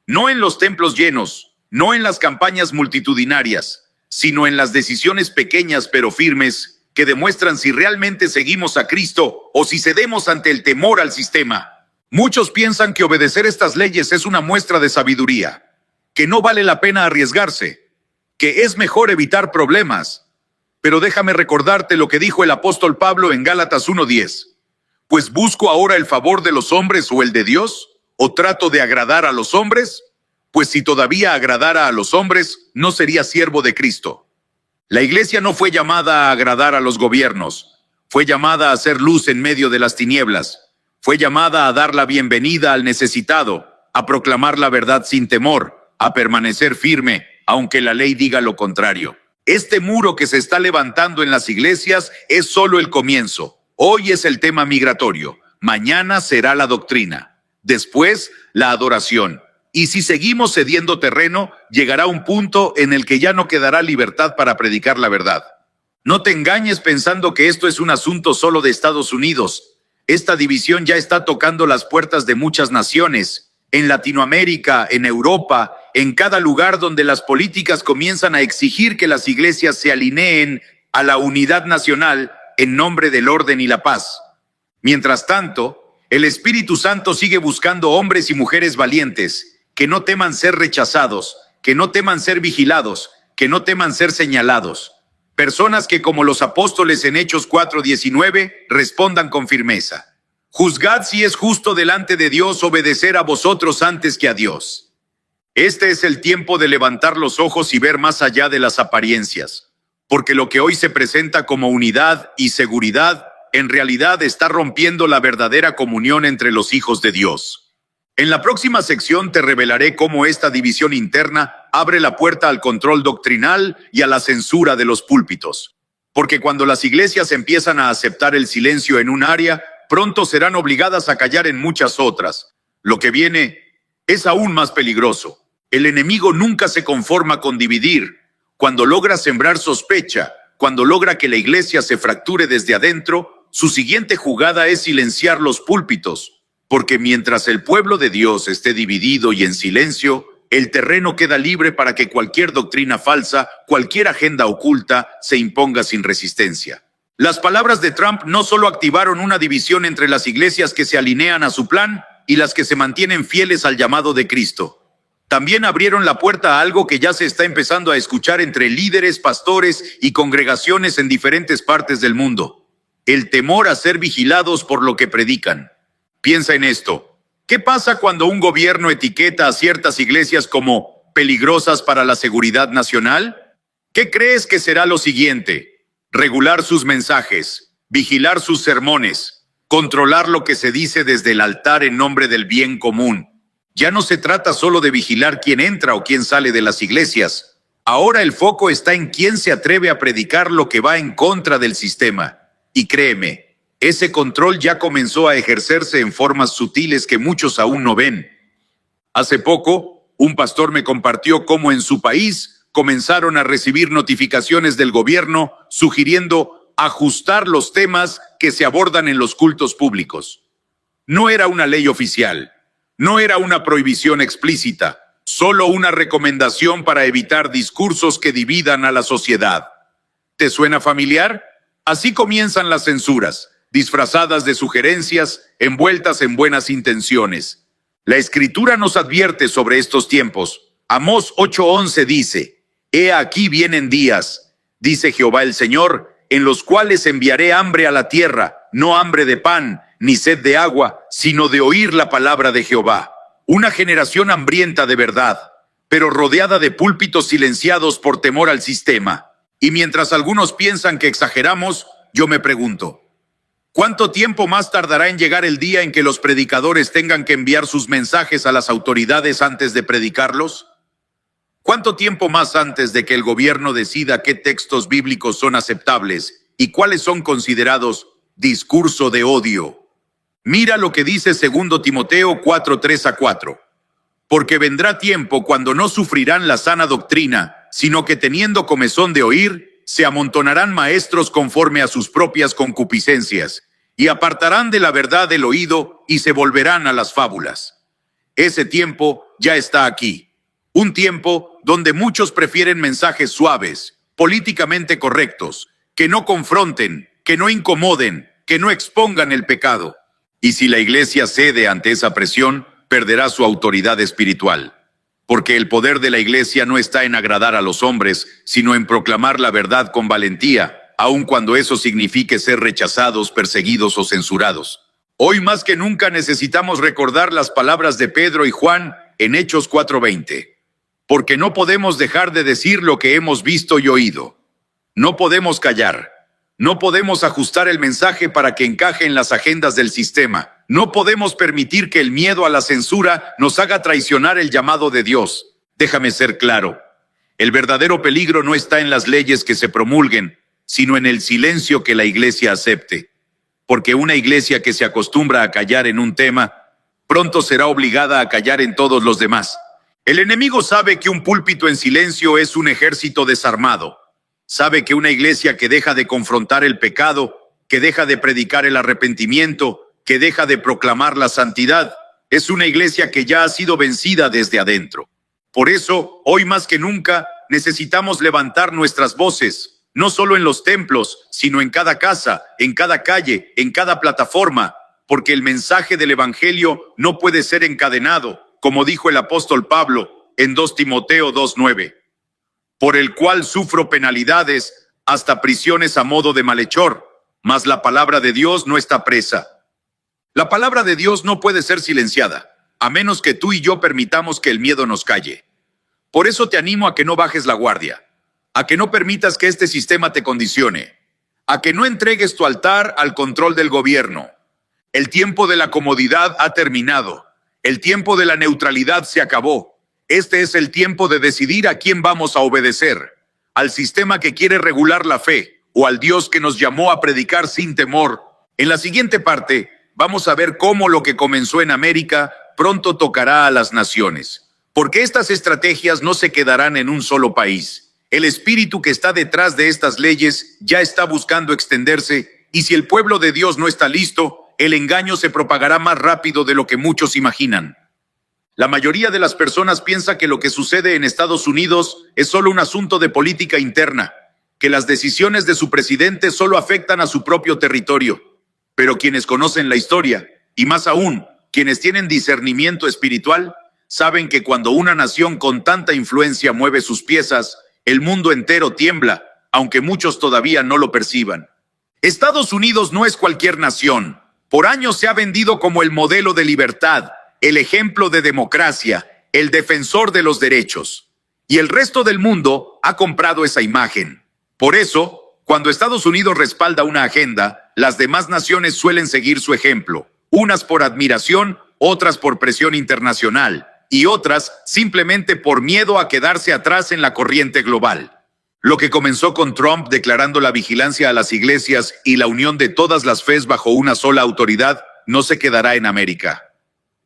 [SPEAKER 1] No en los templos llenos, no en las campañas multitudinarias, sino en las decisiones pequeñas pero firmes que demuestran si realmente seguimos a Cristo o si cedemos ante el temor al sistema. Muchos piensan que obedecer estas leyes es una muestra de sabiduría, que no vale la pena arriesgarse, que es mejor evitar problemas. Pero déjame recordarte lo que dijo el apóstol Pablo en Gálatas 1:10. Pues busco ahora el favor de los hombres o el de Dios, o trato de agradar a los hombres, pues si todavía agradara a los hombres, no sería siervo de Cristo. La iglesia no fue llamada a agradar a los gobiernos, fue llamada a hacer luz en medio de las tinieblas, fue llamada a dar la bienvenida al necesitado, a proclamar la verdad sin temor, a permanecer firme, aunque la ley diga lo contrario. Este muro que se está levantando en las iglesias es solo el comienzo. Hoy es el tema migratorio, mañana será la doctrina, después la adoración. Y si seguimos cediendo terreno, llegará un punto en el que ya no quedará libertad para predicar la verdad. No te engañes pensando que esto es un asunto solo de Estados Unidos. Esta división ya está tocando las puertas de muchas naciones. En Latinoamérica, en Europa, en cada lugar donde las políticas comienzan a exigir que las iglesias se alineen a la unidad nacional en nombre del orden y la paz. Mientras tanto, el Espíritu Santo sigue buscando hombres y mujeres valientes, que no teman ser rechazados, que no teman ser vigilados, que no teman ser señalados. Personas que, como los apóstoles en Hechos 4:19, respondan con firmeza. Juzgad si es justo delante de Dios obedecer a vosotros antes que a Dios. Este es el tiempo de levantar los ojos y ver más allá de las apariencias, porque lo que hoy se presenta como unidad y seguridad, en realidad está rompiendo la verdadera comunión entre los hijos de Dios. En la próxima sección te revelaré cómo esta división interna abre la puerta al control doctrinal y a la censura de los púlpitos. Porque cuando las iglesias empiezan a aceptar el silencio en un área, pronto serán obligadas a callar en muchas otras. Lo que viene es aún más peligroso. El enemigo nunca se conforma con dividir. Cuando logra sembrar sospecha, cuando logra que la iglesia se fracture desde adentro, su siguiente jugada es silenciar los púlpitos. Porque mientras el pueblo de Dios esté dividido y en silencio, el terreno queda libre para que cualquier doctrina falsa, cualquier agenda oculta, se imponga sin resistencia. Las palabras de Trump no solo activaron una división entre las iglesias que se alinean a su plan y las que se mantienen fieles al llamado de Cristo. También abrieron la puerta a algo que ya se está empezando a escuchar entre líderes, pastores y congregaciones en diferentes partes del mundo. El temor a ser vigilados por lo que predican. Piensa en esto. ¿Qué pasa cuando un gobierno etiqueta a ciertas iglesias como peligrosas para la seguridad nacional? ¿Qué crees que será lo siguiente? Regular sus mensajes, vigilar sus sermones, controlar lo que se dice desde el altar en nombre del bien común. Ya no se trata solo de vigilar quién entra o quién sale de las iglesias. Ahora el foco está en quién se atreve a predicar lo que va en contra del sistema. Y créeme, ese control ya comenzó a ejercerse en formas sutiles que muchos aún no ven. Hace poco, un pastor me compartió cómo en su país comenzaron a recibir notificaciones del gobierno sugiriendo ajustar los temas que se abordan en los cultos públicos. No era una ley oficial, no era una prohibición explícita, solo una recomendación para evitar discursos que dividan a la sociedad. ¿Te suena familiar? Así comienzan las censuras, disfrazadas de sugerencias, envueltas en buenas intenciones. La Escritura nos advierte sobre estos tiempos. Amós 8:11 dice: He aquí vienen días, dice Jehová el Señor, en los cuales enviaré hambre a la tierra, no hambre de pan, ni sed de agua, sino de oír la palabra de Jehová. Una generación hambrienta de verdad, pero rodeada de púlpitos silenciados por temor al sistema. Y mientras algunos piensan que exageramos, yo me pregunto, ¿cuánto tiempo más tardará en llegar el día en que los predicadores tengan que enviar sus mensajes a las autoridades antes de predicarlos? ¿Cuánto tiempo más antes de que el gobierno decida qué textos bíblicos son aceptables y cuáles son considerados discurso de odio? Mira lo que dice 2 Timoteo 4:3-4. Porque vendrá tiempo cuando no sufrirán la sana doctrina, sino que teniendo comezón de oír, se amontonarán maestros conforme a sus propias concupiscencias, y apartarán de la verdad el oído y se volverán a las fábulas. Ese tiempo ya está aquí. Un tiempo donde muchos prefieren mensajes suaves, políticamente correctos, que no confronten, que no incomoden, que no expongan el pecado. Y si la iglesia cede ante esa presión, perderá su autoridad espiritual. Porque el poder de la iglesia no está en agradar a los hombres, sino en proclamar la verdad con valentía, aun cuando eso signifique ser rechazados, perseguidos o censurados. Hoy más que nunca necesitamos recordar las palabras de Pedro y Juan en Hechos 4:20. Porque no podemos dejar de decir lo que hemos visto y oído. No podemos callar. No podemos ajustar el mensaje para que encaje en las agendas del sistema. No podemos permitir que el miedo a la censura nos haga traicionar el llamado de Dios. Déjame ser claro. El verdadero peligro no está en las leyes que se promulguen, sino en el silencio que la iglesia acepte. Porque una iglesia que se acostumbra a callar en un tema, pronto será obligada a callar en todos los demás. El enemigo sabe que un púlpito en silencio es un ejército desarmado. Sabe que una iglesia que deja de confrontar el pecado, que deja de predicar el arrepentimiento, que deja de proclamar la santidad, es una iglesia que ya ha sido vencida desde adentro. Por eso, hoy más que nunca, necesitamos levantar nuestras voces, no solo en los templos, sino en cada casa, en cada calle, en cada plataforma, porque el mensaje del Evangelio no puede ser encadenado, como dijo el apóstol Pablo en 2 Timoteo 2:9, por el cual sufro penalidades, hasta prisiones a modo de malhechor, mas la palabra de Dios no está presa. La palabra de Dios no puede ser silenciada, a menos que tú y yo permitamos que el miedo nos calle. Por eso te animo a que no bajes la guardia, a que no permitas que este sistema te condicione, a que no entregues tu altar al control del gobierno. El tiempo de la comodidad ha terminado, el tiempo de la neutralidad se acabó. Este es el tiempo de decidir a quién vamos a obedecer, al sistema que quiere regular la fe, o al Dios que nos llamó a predicar sin temor. En la siguiente parte, vamos a ver cómo lo que comenzó en América pronto tocará a las naciones. Porque estas estrategias no se quedarán en un solo país. El espíritu que está detrás de estas leyes ya está buscando extenderse, y si el pueblo de Dios no está listo, el engaño se propagará más rápido de lo que muchos imaginan. La mayoría de las personas piensa que lo que sucede en Estados Unidos es solo un asunto de política interna, que las decisiones de su presidente solo afectan a su propio territorio. Pero quienes conocen la historia, y más aún, quienes tienen discernimiento espiritual, saben que cuando una nación con tanta influencia mueve sus piezas, el mundo entero tiembla, aunque muchos todavía no lo perciban. Estados Unidos no es cualquier nación. Por años se ha vendido como el modelo de libertad, el ejemplo de democracia, el defensor de los derechos. Y el resto del mundo ha comprado esa imagen. Por eso, cuando Estados Unidos respalda una agenda, las demás naciones suelen seguir su ejemplo, unas por admiración, otras por presión internacional, y otras simplemente por miedo a quedarse atrás en la corriente global. Lo que comenzó con Trump declarando la vigilancia a las iglesias y la unión de todas las fes bajo una sola autoridad, no se quedará en América.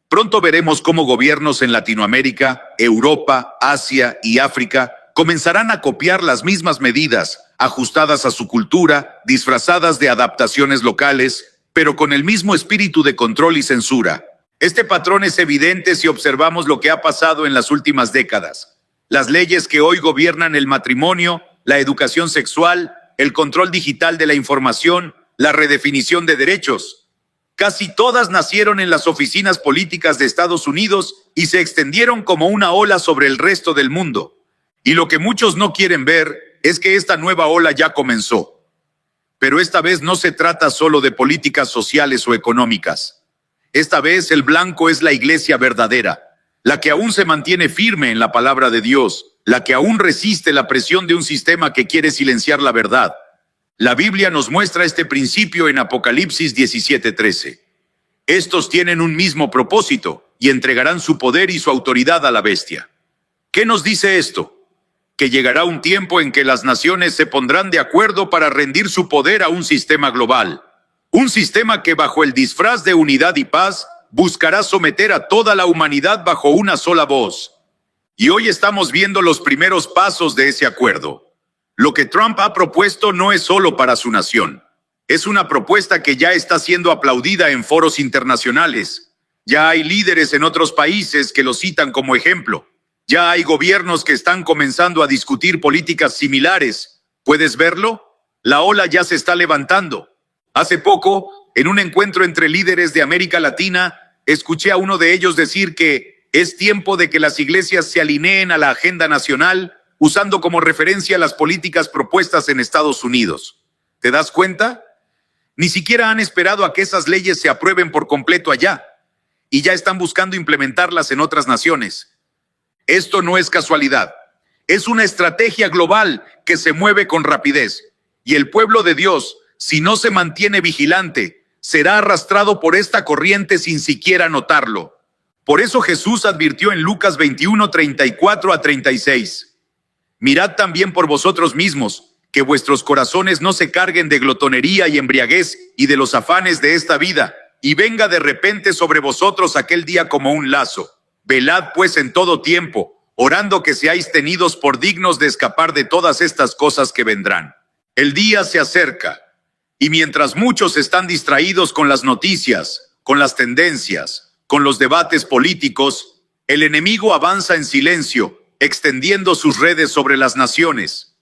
[SPEAKER 1] Pronto veremos cómo gobiernos en Latinoamérica, Europa, Asia y África comenzarán a copiar las mismas medidas, ajustadas a su cultura, disfrazadas de adaptaciones locales, pero con el mismo espíritu de control y censura. Este patrón es evidente si observamos lo que ha pasado en las últimas décadas. Las leyes que hoy gobiernan el matrimonio, la educación sexual, el control digital de la información, la redefinición de derechos. Casi todas nacieron en las oficinas políticas de Estados Unidos y se extendieron como una ola sobre el resto del mundo. Y lo que muchos no quieren ver es que esta nueva ola ya comenzó. Pero esta vez no se trata solo de políticas sociales o económicas. Esta vez el blanco es la iglesia verdadera, la que aún se mantiene firme en la palabra de Dios, la que aún resiste la presión de un sistema que quiere silenciar la verdad. La Biblia nos muestra este principio en Apocalipsis 17:13. Estos tienen un mismo propósito y entregarán su poder y su autoridad a la bestia. ¿Qué nos dice esto? Que llegará un tiempo en que las naciones se pondrán de acuerdo para rendir su poder a un sistema global. Un sistema que bajo el disfraz de unidad y paz buscará someter a toda la humanidad bajo una sola voz. Y hoy estamos viendo los primeros pasos de ese acuerdo. Lo que Trump ha propuesto no es solo para su nación. Es una propuesta que ya está siendo aplaudida en foros internacionales. Ya hay líderes en otros países que lo citan como ejemplo. Ya hay gobiernos que están comenzando a discutir políticas similares. ¿Puedes verlo? La ola ya se está levantando. Hace poco, en un encuentro entre líderes de América Latina, escuché a uno de ellos decir que es tiempo de que las iglesias se alineen a la agenda nacional, usando como referencia las políticas propuestas en Estados Unidos. ¿Te das cuenta? Ni siquiera han esperado a que esas leyes se aprueben por completo allá, y ya están buscando implementarlas en otras naciones. Esto no es casualidad. Es una estrategia global que se mueve con rapidez. Y el pueblo de Dios, si no se mantiene vigilante, será arrastrado por esta corriente sin siquiera notarlo. Por eso Jesús advirtió en Lucas 21, 34 a 36. Mirad también por vosotros mismos, que vuestros corazones no se carguen de glotonería y embriaguez y de los afanes de esta vida, y venga de repente sobre vosotros aquel día como un lazo. Velad pues en todo tiempo, orando que seáis tenidos por dignos de escapar de todas estas cosas que vendrán. El día se acerca, y mientras muchos están distraídos con las noticias, con las tendencias, con los debates políticos, el enemigo avanza en silencio, extendiendo sus redes sobre las naciones.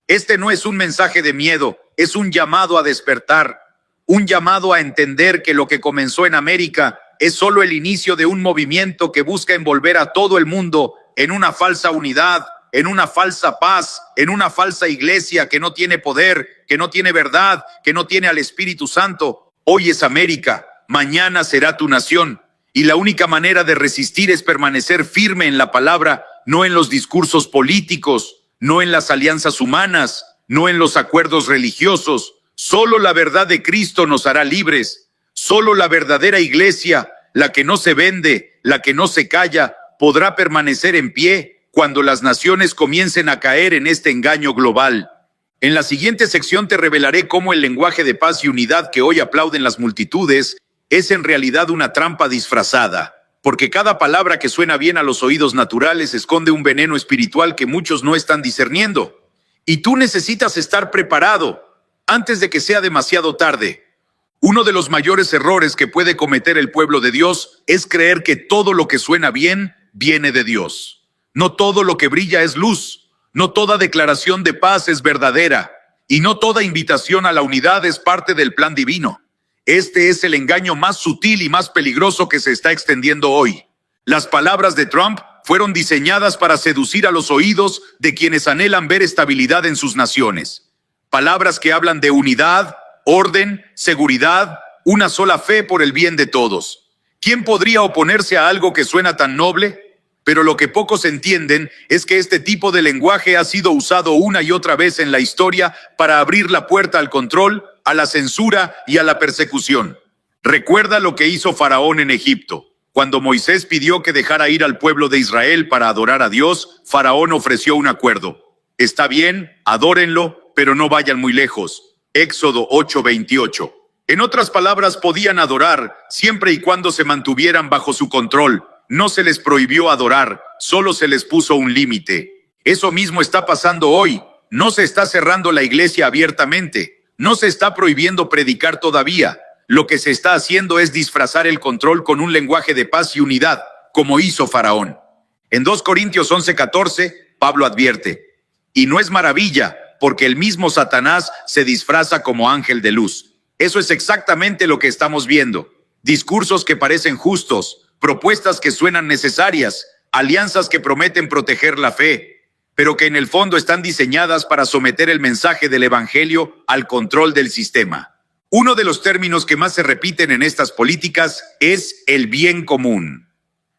[SPEAKER 1] Este no es un mensaje de miedo, es un llamado a despertar, un llamado a entender que lo que comenzó en América es solo el inicio de un movimiento que busca envolver a todo el mundo en una falsa unidad, en una falsa paz, en una falsa iglesia que no tiene poder, que no tiene verdad, que no tiene al Espíritu Santo. Hoy es América, mañana será tu nación, y la única manera de resistir es permanecer firme en la palabra, no en los discursos políticos, no en las alianzas humanas, no en los acuerdos religiosos. Solo la verdad de Cristo nos hará libres. Solo la verdadera iglesia, la que no se vende, la que no se calla, podrá permanecer en pie cuando las naciones comiencen a caer en este engaño global. En la siguiente sección te revelaré cómo el lenguaje de paz y unidad que hoy aplauden las multitudes es en realidad una trampa disfrazada, porque cada palabra que suena bien a los oídos naturales esconde un veneno espiritual que muchos no están discerniendo. Y tú necesitas estar preparado antes de que sea demasiado tarde. Uno de los mayores errores que puede cometer el pueblo de Dios es creer que todo lo que suena bien viene de Dios. No todo lo que brilla es luz, no toda declaración de paz es verdadera, y no toda invitación a la unidad es parte del plan divino. Este es el engaño más sutil y más peligroso que se está extendiendo hoy. Las palabras de Trump fueron diseñadas para seducir a los oídos de quienes anhelan ver estabilidad en sus naciones. Palabras que hablan de unidad, orden, seguridad, una sola fe por el bien de todos. ¿Quién podría oponerse a algo que suena tan noble? Pero lo que pocos entienden es que este tipo de lenguaje ha sido usado una y otra vez en la historia para abrir la puerta al control, a la censura y a la persecución. Recuerda lo que hizo Faraón en Egipto. Cuando Moisés pidió que dejara ir al pueblo de Israel para adorar a Dios, Faraón ofreció un acuerdo. Está bien, adórenlo, pero no vayan muy lejos. Éxodo 8:28. En otras palabras, podían adorar siempre y cuando se mantuvieran bajo su control. No se les prohibió adorar, solo se les puso un límite. Eso mismo está pasando hoy. No se está cerrando la iglesia abiertamente. No se está prohibiendo predicar todavía. Lo que se está haciendo es disfrazar el control con un lenguaje de paz y unidad, como hizo Faraón. En 2 Corintios 11:14, Pablo advierte: y no es maravilla, porque el mismo Satanás se disfraza como ángel de luz. Eso es exactamente lo que estamos viendo. Discursos que parecen justos, propuestas que suenan necesarias, alianzas que prometen proteger la fe, pero que en el fondo están diseñadas para someter el mensaje del evangelio al control del sistema. Uno de los términos que más se repiten en estas políticas es el bien común.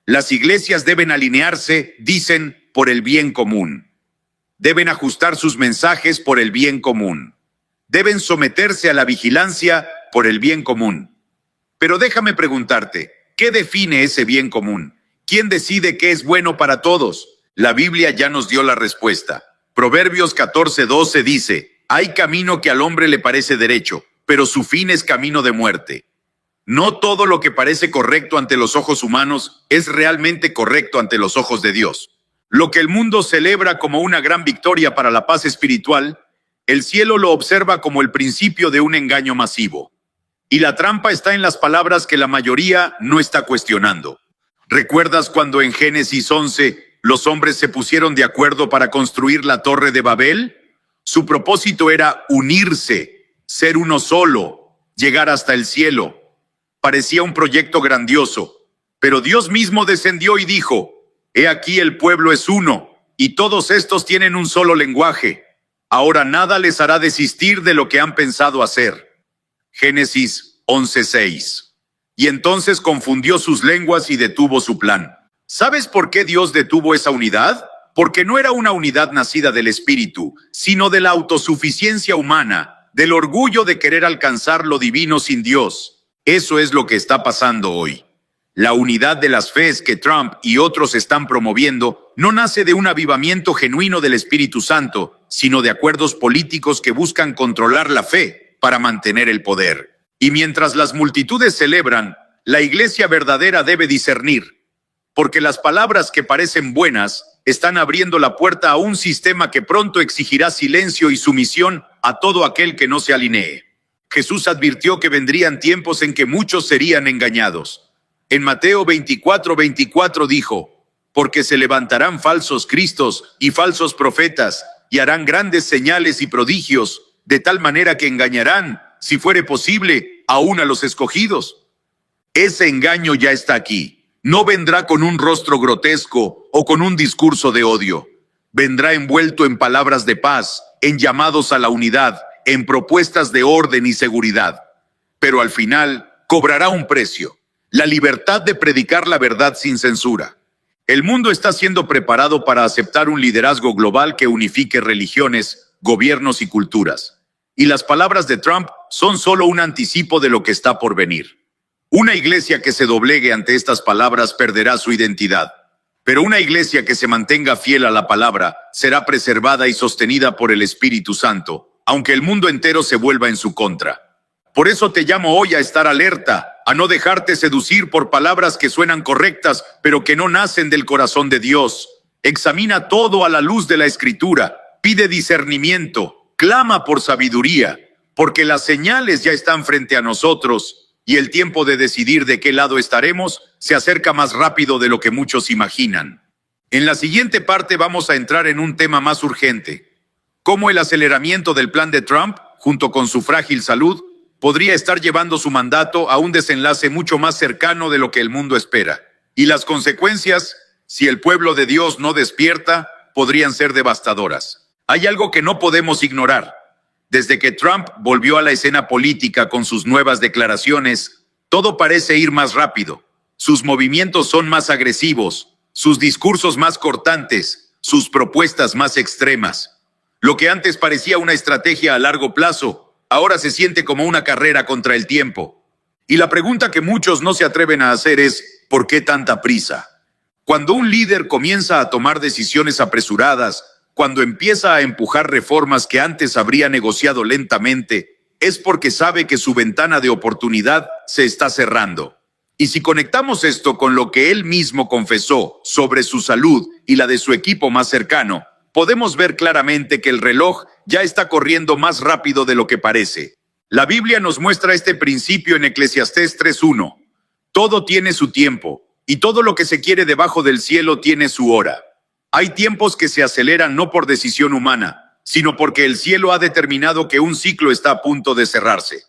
[SPEAKER 1] Las iglesias deben alinearse, dicen, por el bien común. Deben ajustar sus mensajes por el bien común. Deben someterse a la vigilancia por el bien común. Pero déjame preguntarte, ¿qué define ese bien común? ¿Quién decide qué es bueno para todos? La Biblia ya nos dio la respuesta. Proverbios 14:12 dice: hay camino que al hombre le parece derecho, pero su fin es camino de muerte. No todo lo que parece correcto ante los ojos humanos es realmente correcto ante los ojos de Dios. Lo que el mundo celebra como una gran victoria para la paz espiritual, el cielo lo observa como el principio de un engaño masivo. Y la trampa está en las palabras que la mayoría no está cuestionando. ¿Recuerdas cuando en Génesis 11 los hombres se pusieron de acuerdo para construir la Torre de Babel? Su propósito era unirse, ser uno solo, llegar hasta el cielo. Parecía un proyecto grandioso, pero Dios mismo descendió y dijo: he aquí el pueblo es uno, y todos estos tienen un solo lenguaje. Ahora nada les hará desistir de lo que han pensado hacer. Génesis 11:6. Y entonces confundió sus lenguas y detuvo su plan. ¿Sabes por qué Dios detuvo esa unidad? Porque no era una unidad nacida del espíritu, sino de la autosuficiencia humana, del orgullo de querer alcanzar lo divino sin Dios. Eso es lo que está pasando hoy. La unidad de las fees que Trump y otros están promoviendo no nace de un avivamiento genuino del Espíritu Santo, sino de acuerdos políticos que buscan controlar la fe para mantener el poder. Y mientras las multitudes celebran, la iglesia verdadera debe discernir, porque las palabras que parecen buenas están abriendo la puerta a un sistema que pronto exigirá silencio y sumisión a todo aquel que no se alinee. Jesús advirtió que vendrían tiempos en que muchos serían engañados. En Mateo 24:24 dijo: porque se levantarán falsos cristos y falsos profetas, y harán grandes señales y prodigios, de tal manera que engañarán, si fuere posible, aún a los escogidos. Ese engaño ya está aquí. No vendrá con un rostro grotesco o con un discurso de odio. Vendrá envuelto en palabras de paz, en llamados a la unidad, en propuestas de orden y seguridad. Pero al final cobrará un precio: la libertad de predicar la verdad sin censura. El mundo está siendo preparado para aceptar un liderazgo global que unifique religiones, gobiernos y culturas. Y las palabras de Trump son solo un anticipo de lo que está por venir. Una iglesia que se doblegue ante estas palabras perderá su identidad. Pero una iglesia que se mantenga fiel a la palabra será preservada y sostenida por el Espíritu Santo, aunque el mundo entero se vuelva en su contra. Por eso te llamo hoy a estar alerta, a no dejarte seducir por palabras que suenan correctas, pero que no nacen del corazón de Dios. Examina todo a la luz de la Escritura, pide discernimiento, clama por sabiduría, porque las señales ya están frente a nosotros y el tiempo de decidir de qué lado estaremos se acerca más rápido de lo que muchos imaginan. En la siguiente parte vamos a entrar en un tema más urgente: cómo el aceleramiento del plan de Trump, junto con su frágil salud, podría estar llevando su mandato a un desenlace mucho más cercano de lo que el mundo espera. Y las consecuencias, si el pueblo de Dios no despierta, podrían ser devastadoras. Hay algo que no podemos ignorar. Desde que Trump volvió a la escena política con sus nuevas declaraciones, todo parece ir más rápido. Sus movimientos son más agresivos, sus discursos más cortantes, sus propuestas más extremas. Lo que antes parecía una estrategia a largo plazo, ahora se siente como una carrera contra el tiempo. Y la pregunta que muchos no se atreven a hacer es: ¿por qué tanta prisa? Cuando un líder comienza a tomar decisiones apresuradas, cuando empieza a empujar reformas que antes habría negociado lentamente, es porque sabe que su ventana de oportunidad se está cerrando. Y si conectamos esto con lo que él mismo confesó sobre su salud y la de su equipo más cercano, podemos ver claramente que el reloj ya está corriendo más rápido de lo que parece. La Biblia nos muestra este principio en Eclesiastés 3:1. Todo tiene su tiempo, y todo lo que se quiere debajo del cielo tiene su hora. Hay tiempos que se aceleran no por decisión humana, sino porque el cielo ha determinado que un ciclo está a punto de cerrarse.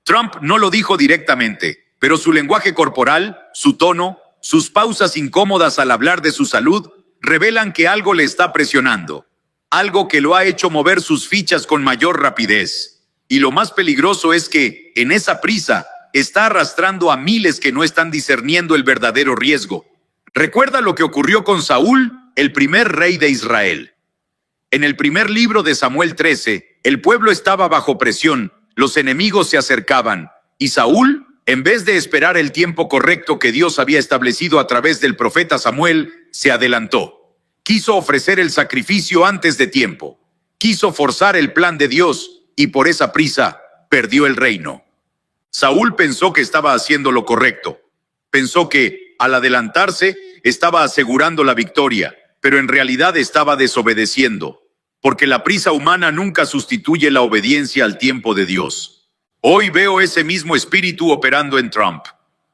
[SPEAKER 1] Trump no lo dijo directamente, pero su lenguaje corporal, su tono, sus pausas incómodas al hablar de su salud, revelan que algo le está presionando, algo que lo ha hecho mover sus fichas con mayor rapidez. Y lo más peligroso es que, en esa prisa, está arrastrando a miles que no están discerniendo el verdadero riesgo. Recuerda lo que ocurrió con Saúl, el primer rey de Israel. En el primer libro de Samuel 13, el pueblo estaba bajo presión, los enemigos se acercaban, y Saúl, en vez de esperar el tiempo correcto que Dios había establecido a través del profeta Samuel, se adelantó. Quiso ofrecer el sacrificio antes de tiempo. Quiso forzar el plan de Dios y por esa prisa perdió el reino. Saúl pensó que estaba haciendo lo correcto. Pensó que, al adelantarse, estaba asegurando la victoria, pero en realidad estaba desobedeciendo, porque la prisa humana nunca sustituye la obediencia al tiempo de Dios. Hoy veo ese mismo espíritu operando en Trump.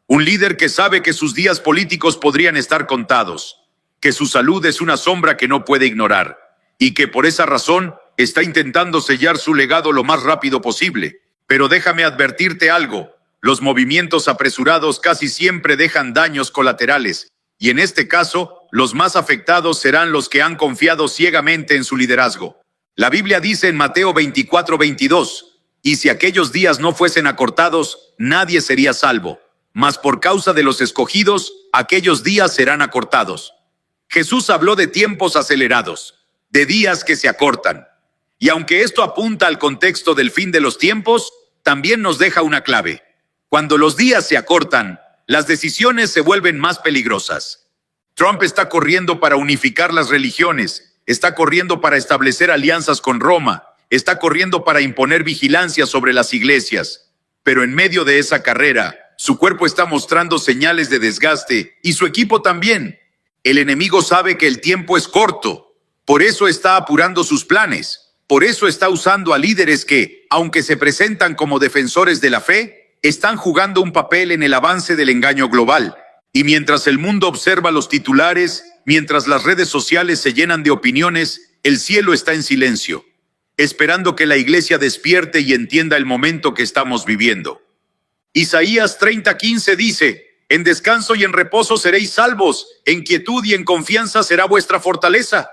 [SPEAKER 1] Un líder que sabe que sus días políticos podrían estar contados, que su salud es una sombra que no puede ignorar, y que por esa razón está intentando sellar su legado lo más rápido posible. Pero déjame advertirte algo: los movimientos apresurados casi siempre dejan daños colaterales, y en este caso, los más afectados serán los que han confiado ciegamente en su liderazgo. La Biblia dice en Mateo 24:22, y si aquellos días no fuesen acortados, nadie sería salvo, mas por causa de los escogidos, aquellos días serán acortados. Jesús habló de tiempos acelerados, de días que se acortan. Y aunque esto apunta al contexto del fin de los tiempos, también nos deja una clave. Cuando los días se acortan, las decisiones se vuelven más peligrosas. Trump está corriendo para unificar las religiones, está corriendo para establecer alianzas con Roma, está corriendo para imponer vigilancia sobre las iglesias. Pero en medio de esa carrera, su cuerpo está mostrando señales de desgaste y su equipo también. El enemigo sabe que el tiempo es corto, por eso está apurando sus planes, por eso está usando a líderes que, aunque se presentan como defensores de la fe, están jugando un papel en el avance del engaño global. Y mientras el mundo observa los titulares, mientras las redes sociales se llenan de opiniones, el cielo está en silencio, esperando que la iglesia despierte y entienda el momento que estamos viviendo. Isaías 30:15 dice: en descanso y en reposo seréis salvos, en quietud y en confianza será vuestra fortaleza.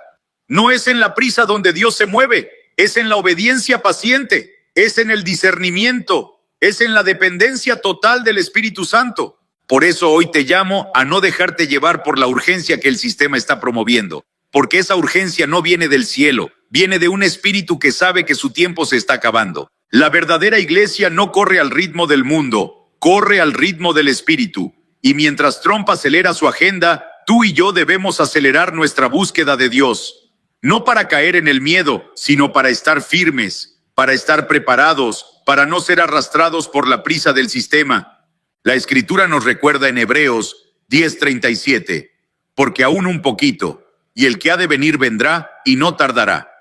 [SPEAKER 1] No es en la prisa donde Dios se mueve, es en la obediencia paciente, es en el discernimiento, es en la dependencia total del Espíritu Santo. Por eso hoy te llamo a no dejarte llevar por la urgencia que el sistema está promoviendo, porque esa urgencia no viene del cielo, viene de un espíritu que sabe que su tiempo se está acabando. La verdadera iglesia no corre al ritmo del mundo, corre al ritmo del espíritu. Y mientras Trump acelera su agenda, tú y yo debemos acelerar nuestra búsqueda de Dios. No para caer en el miedo, sino para estar firmes, para estar preparados, para no ser arrastrados por la prisa del sistema. La Escritura nos recuerda en Hebreos 10:37, porque aún un poquito, y el que ha de venir vendrá y no tardará.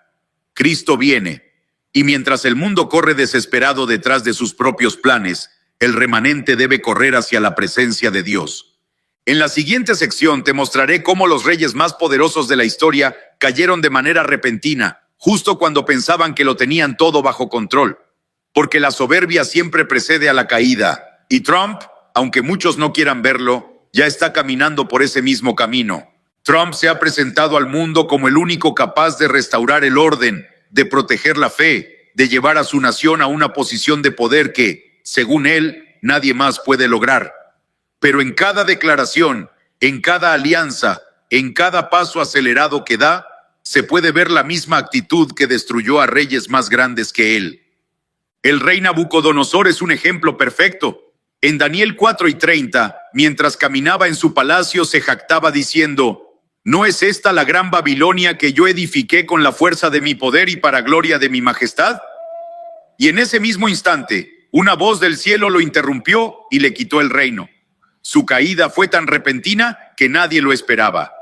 [SPEAKER 1] Cristo viene, y mientras el mundo corre desesperado detrás de sus propios planes, el remanente debe correr hacia la presencia de Dios. En la siguiente sección te mostraré cómo los reyes más poderosos de la historia cayeron de manera repentina, justo cuando pensaban que lo tenían todo bajo control. Porque la soberbia siempre precede a la caída, y Trump, aunque muchos no quieran verlo, ya está caminando por ese mismo camino. Trump se ha presentado al mundo como el único capaz de restaurar el orden, de proteger la fe, de llevar a su nación a una posición de poder que, según él, nadie más puede lograr. Pero en cada declaración, en cada alianza, en cada paso acelerado que da, se puede ver la misma actitud que destruyó a reyes más grandes que él. El rey Nabucodonosor es un ejemplo perfecto. En Daniel 4:30, mientras caminaba en su palacio, se jactaba diciendo: ¿no es esta la gran Babilonia que yo edifiqué con la fuerza de mi poder y para gloria de mi majestad? Y en ese mismo instante, una voz del cielo lo interrumpió y le quitó el reino. Su caída fue tan repentina que nadie lo esperaba.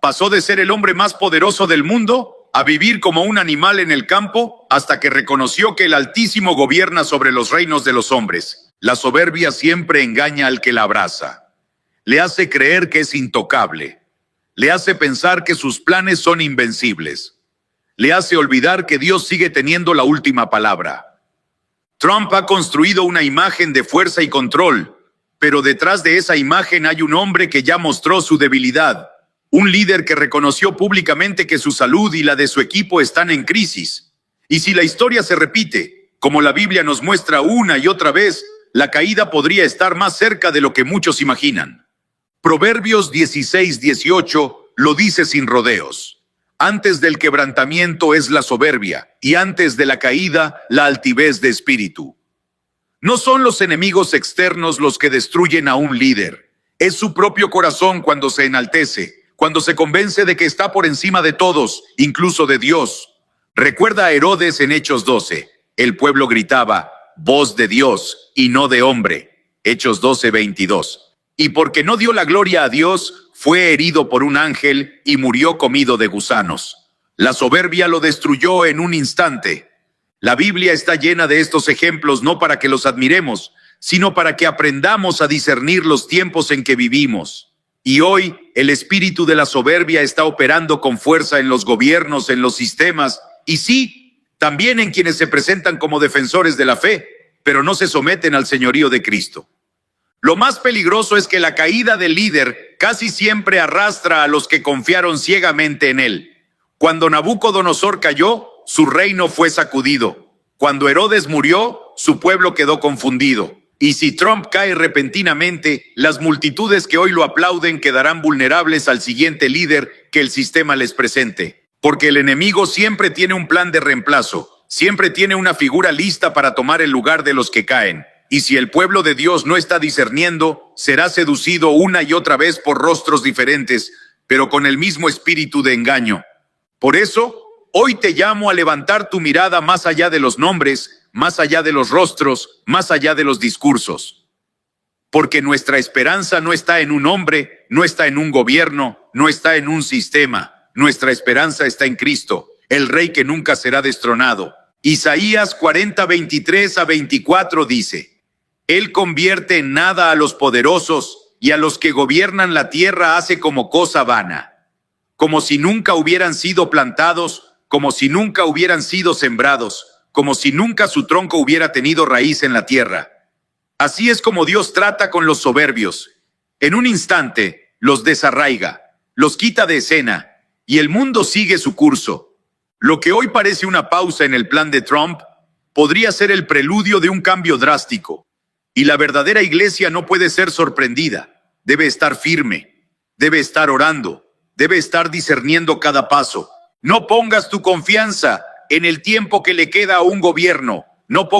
[SPEAKER 1] Pasó de ser el hombre más poderoso del mundo a vivir como un animal en el campo hasta que reconoció que el Altísimo gobierna sobre los reinos de los hombres. La soberbia siempre engaña al que la abraza. Le hace creer que es intocable. Le hace pensar que sus planes son invencibles. Le hace olvidar que Dios sigue teniendo la última palabra. Trump ha construido una imagen de fuerza y control, pero detrás de esa imagen hay un hombre que ya mostró su debilidad. Un líder que reconoció públicamente que su salud y la de su equipo están en crisis. Y si la historia se repite, como la Biblia nos muestra una y otra vez, la caída podría estar más cerca de lo que muchos imaginan. Proverbios 16:18 lo dice sin rodeos. Antes del quebrantamiento es la soberbia, y antes de la caída, la altivez de espíritu. No son los enemigos externos los que destruyen a un líder. Es su propio corazón cuando se enaltece, cuando se convence de que está por encima de todos, incluso de Dios. Recuerda a Herodes en Hechos 12. El pueblo gritaba: voz de Dios y no de hombre. Hechos 12:22. Y porque no dio la gloria a Dios, fue herido por un ángel y murió comido de gusanos. La soberbia lo destruyó en un instante. La Biblia está llena de estos ejemplos no para que los admiremos, sino para que aprendamos a discernir los tiempos en que vivimos. Y hoy, el espíritu de la soberbia está operando con fuerza en los gobiernos, en los sistemas, y sí, también en quienes se presentan como defensores de la fe, pero no se someten al señorío de Cristo. Lo más peligroso es que la caída del líder casi siempre arrastra a los que confiaron ciegamente en él. Cuando Nabucodonosor cayó, su reino fue sacudido. Cuando Herodes murió, su pueblo quedó confundido. Y si Trump cae repentinamente, las multitudes que hoy lo aplauden quedarán vulnerables al siguiente líder que el sistema les presente. Porque el enemigo siempre tiene un plan de reemplazo, siempre tiene una figura lista para tomar el lugar de los que caen. Y si el pueblo de Dios no está discerniendo, será seducido una y otra vez por rostros diferentes, pero con el mismo espíritu de engaño. Por eso, hoy te llamo a levantar tu mirada más allá de los nombres, más allá de los rostros, más allá de los discursos. Porque nuestra esperanza no está en un hombre, no está en un gobierno, no está en un sistema. Nuestra esperanza está en Cristo, el Rey que nunca será destronado. Isaías 40, 23 a 24 dice: Él convierte en nada a los poderosos, y a los que gobiernan la tierra hace como cosa vana. Como si nunca hubieran sido plantados, como si nunca hubieran sido sembrados, como si nunca su tronco hubiera tenido raíz en la tierra. Así es como Dios trata con los soberbios. En un instante los desarraiga, los quita de escena, y el mundo sigue su curso. Lo que hoy parece una pausa en el plan de Trump podría ser el preludio de un cambio drástico. Y la verdadera iglesia no puede ser sorprendida. Debe estar firme, debe estar orando, debe estar discerniendo cada paso. No pongas tu confianza en el tiempo que le queda a un gobierno. No pongas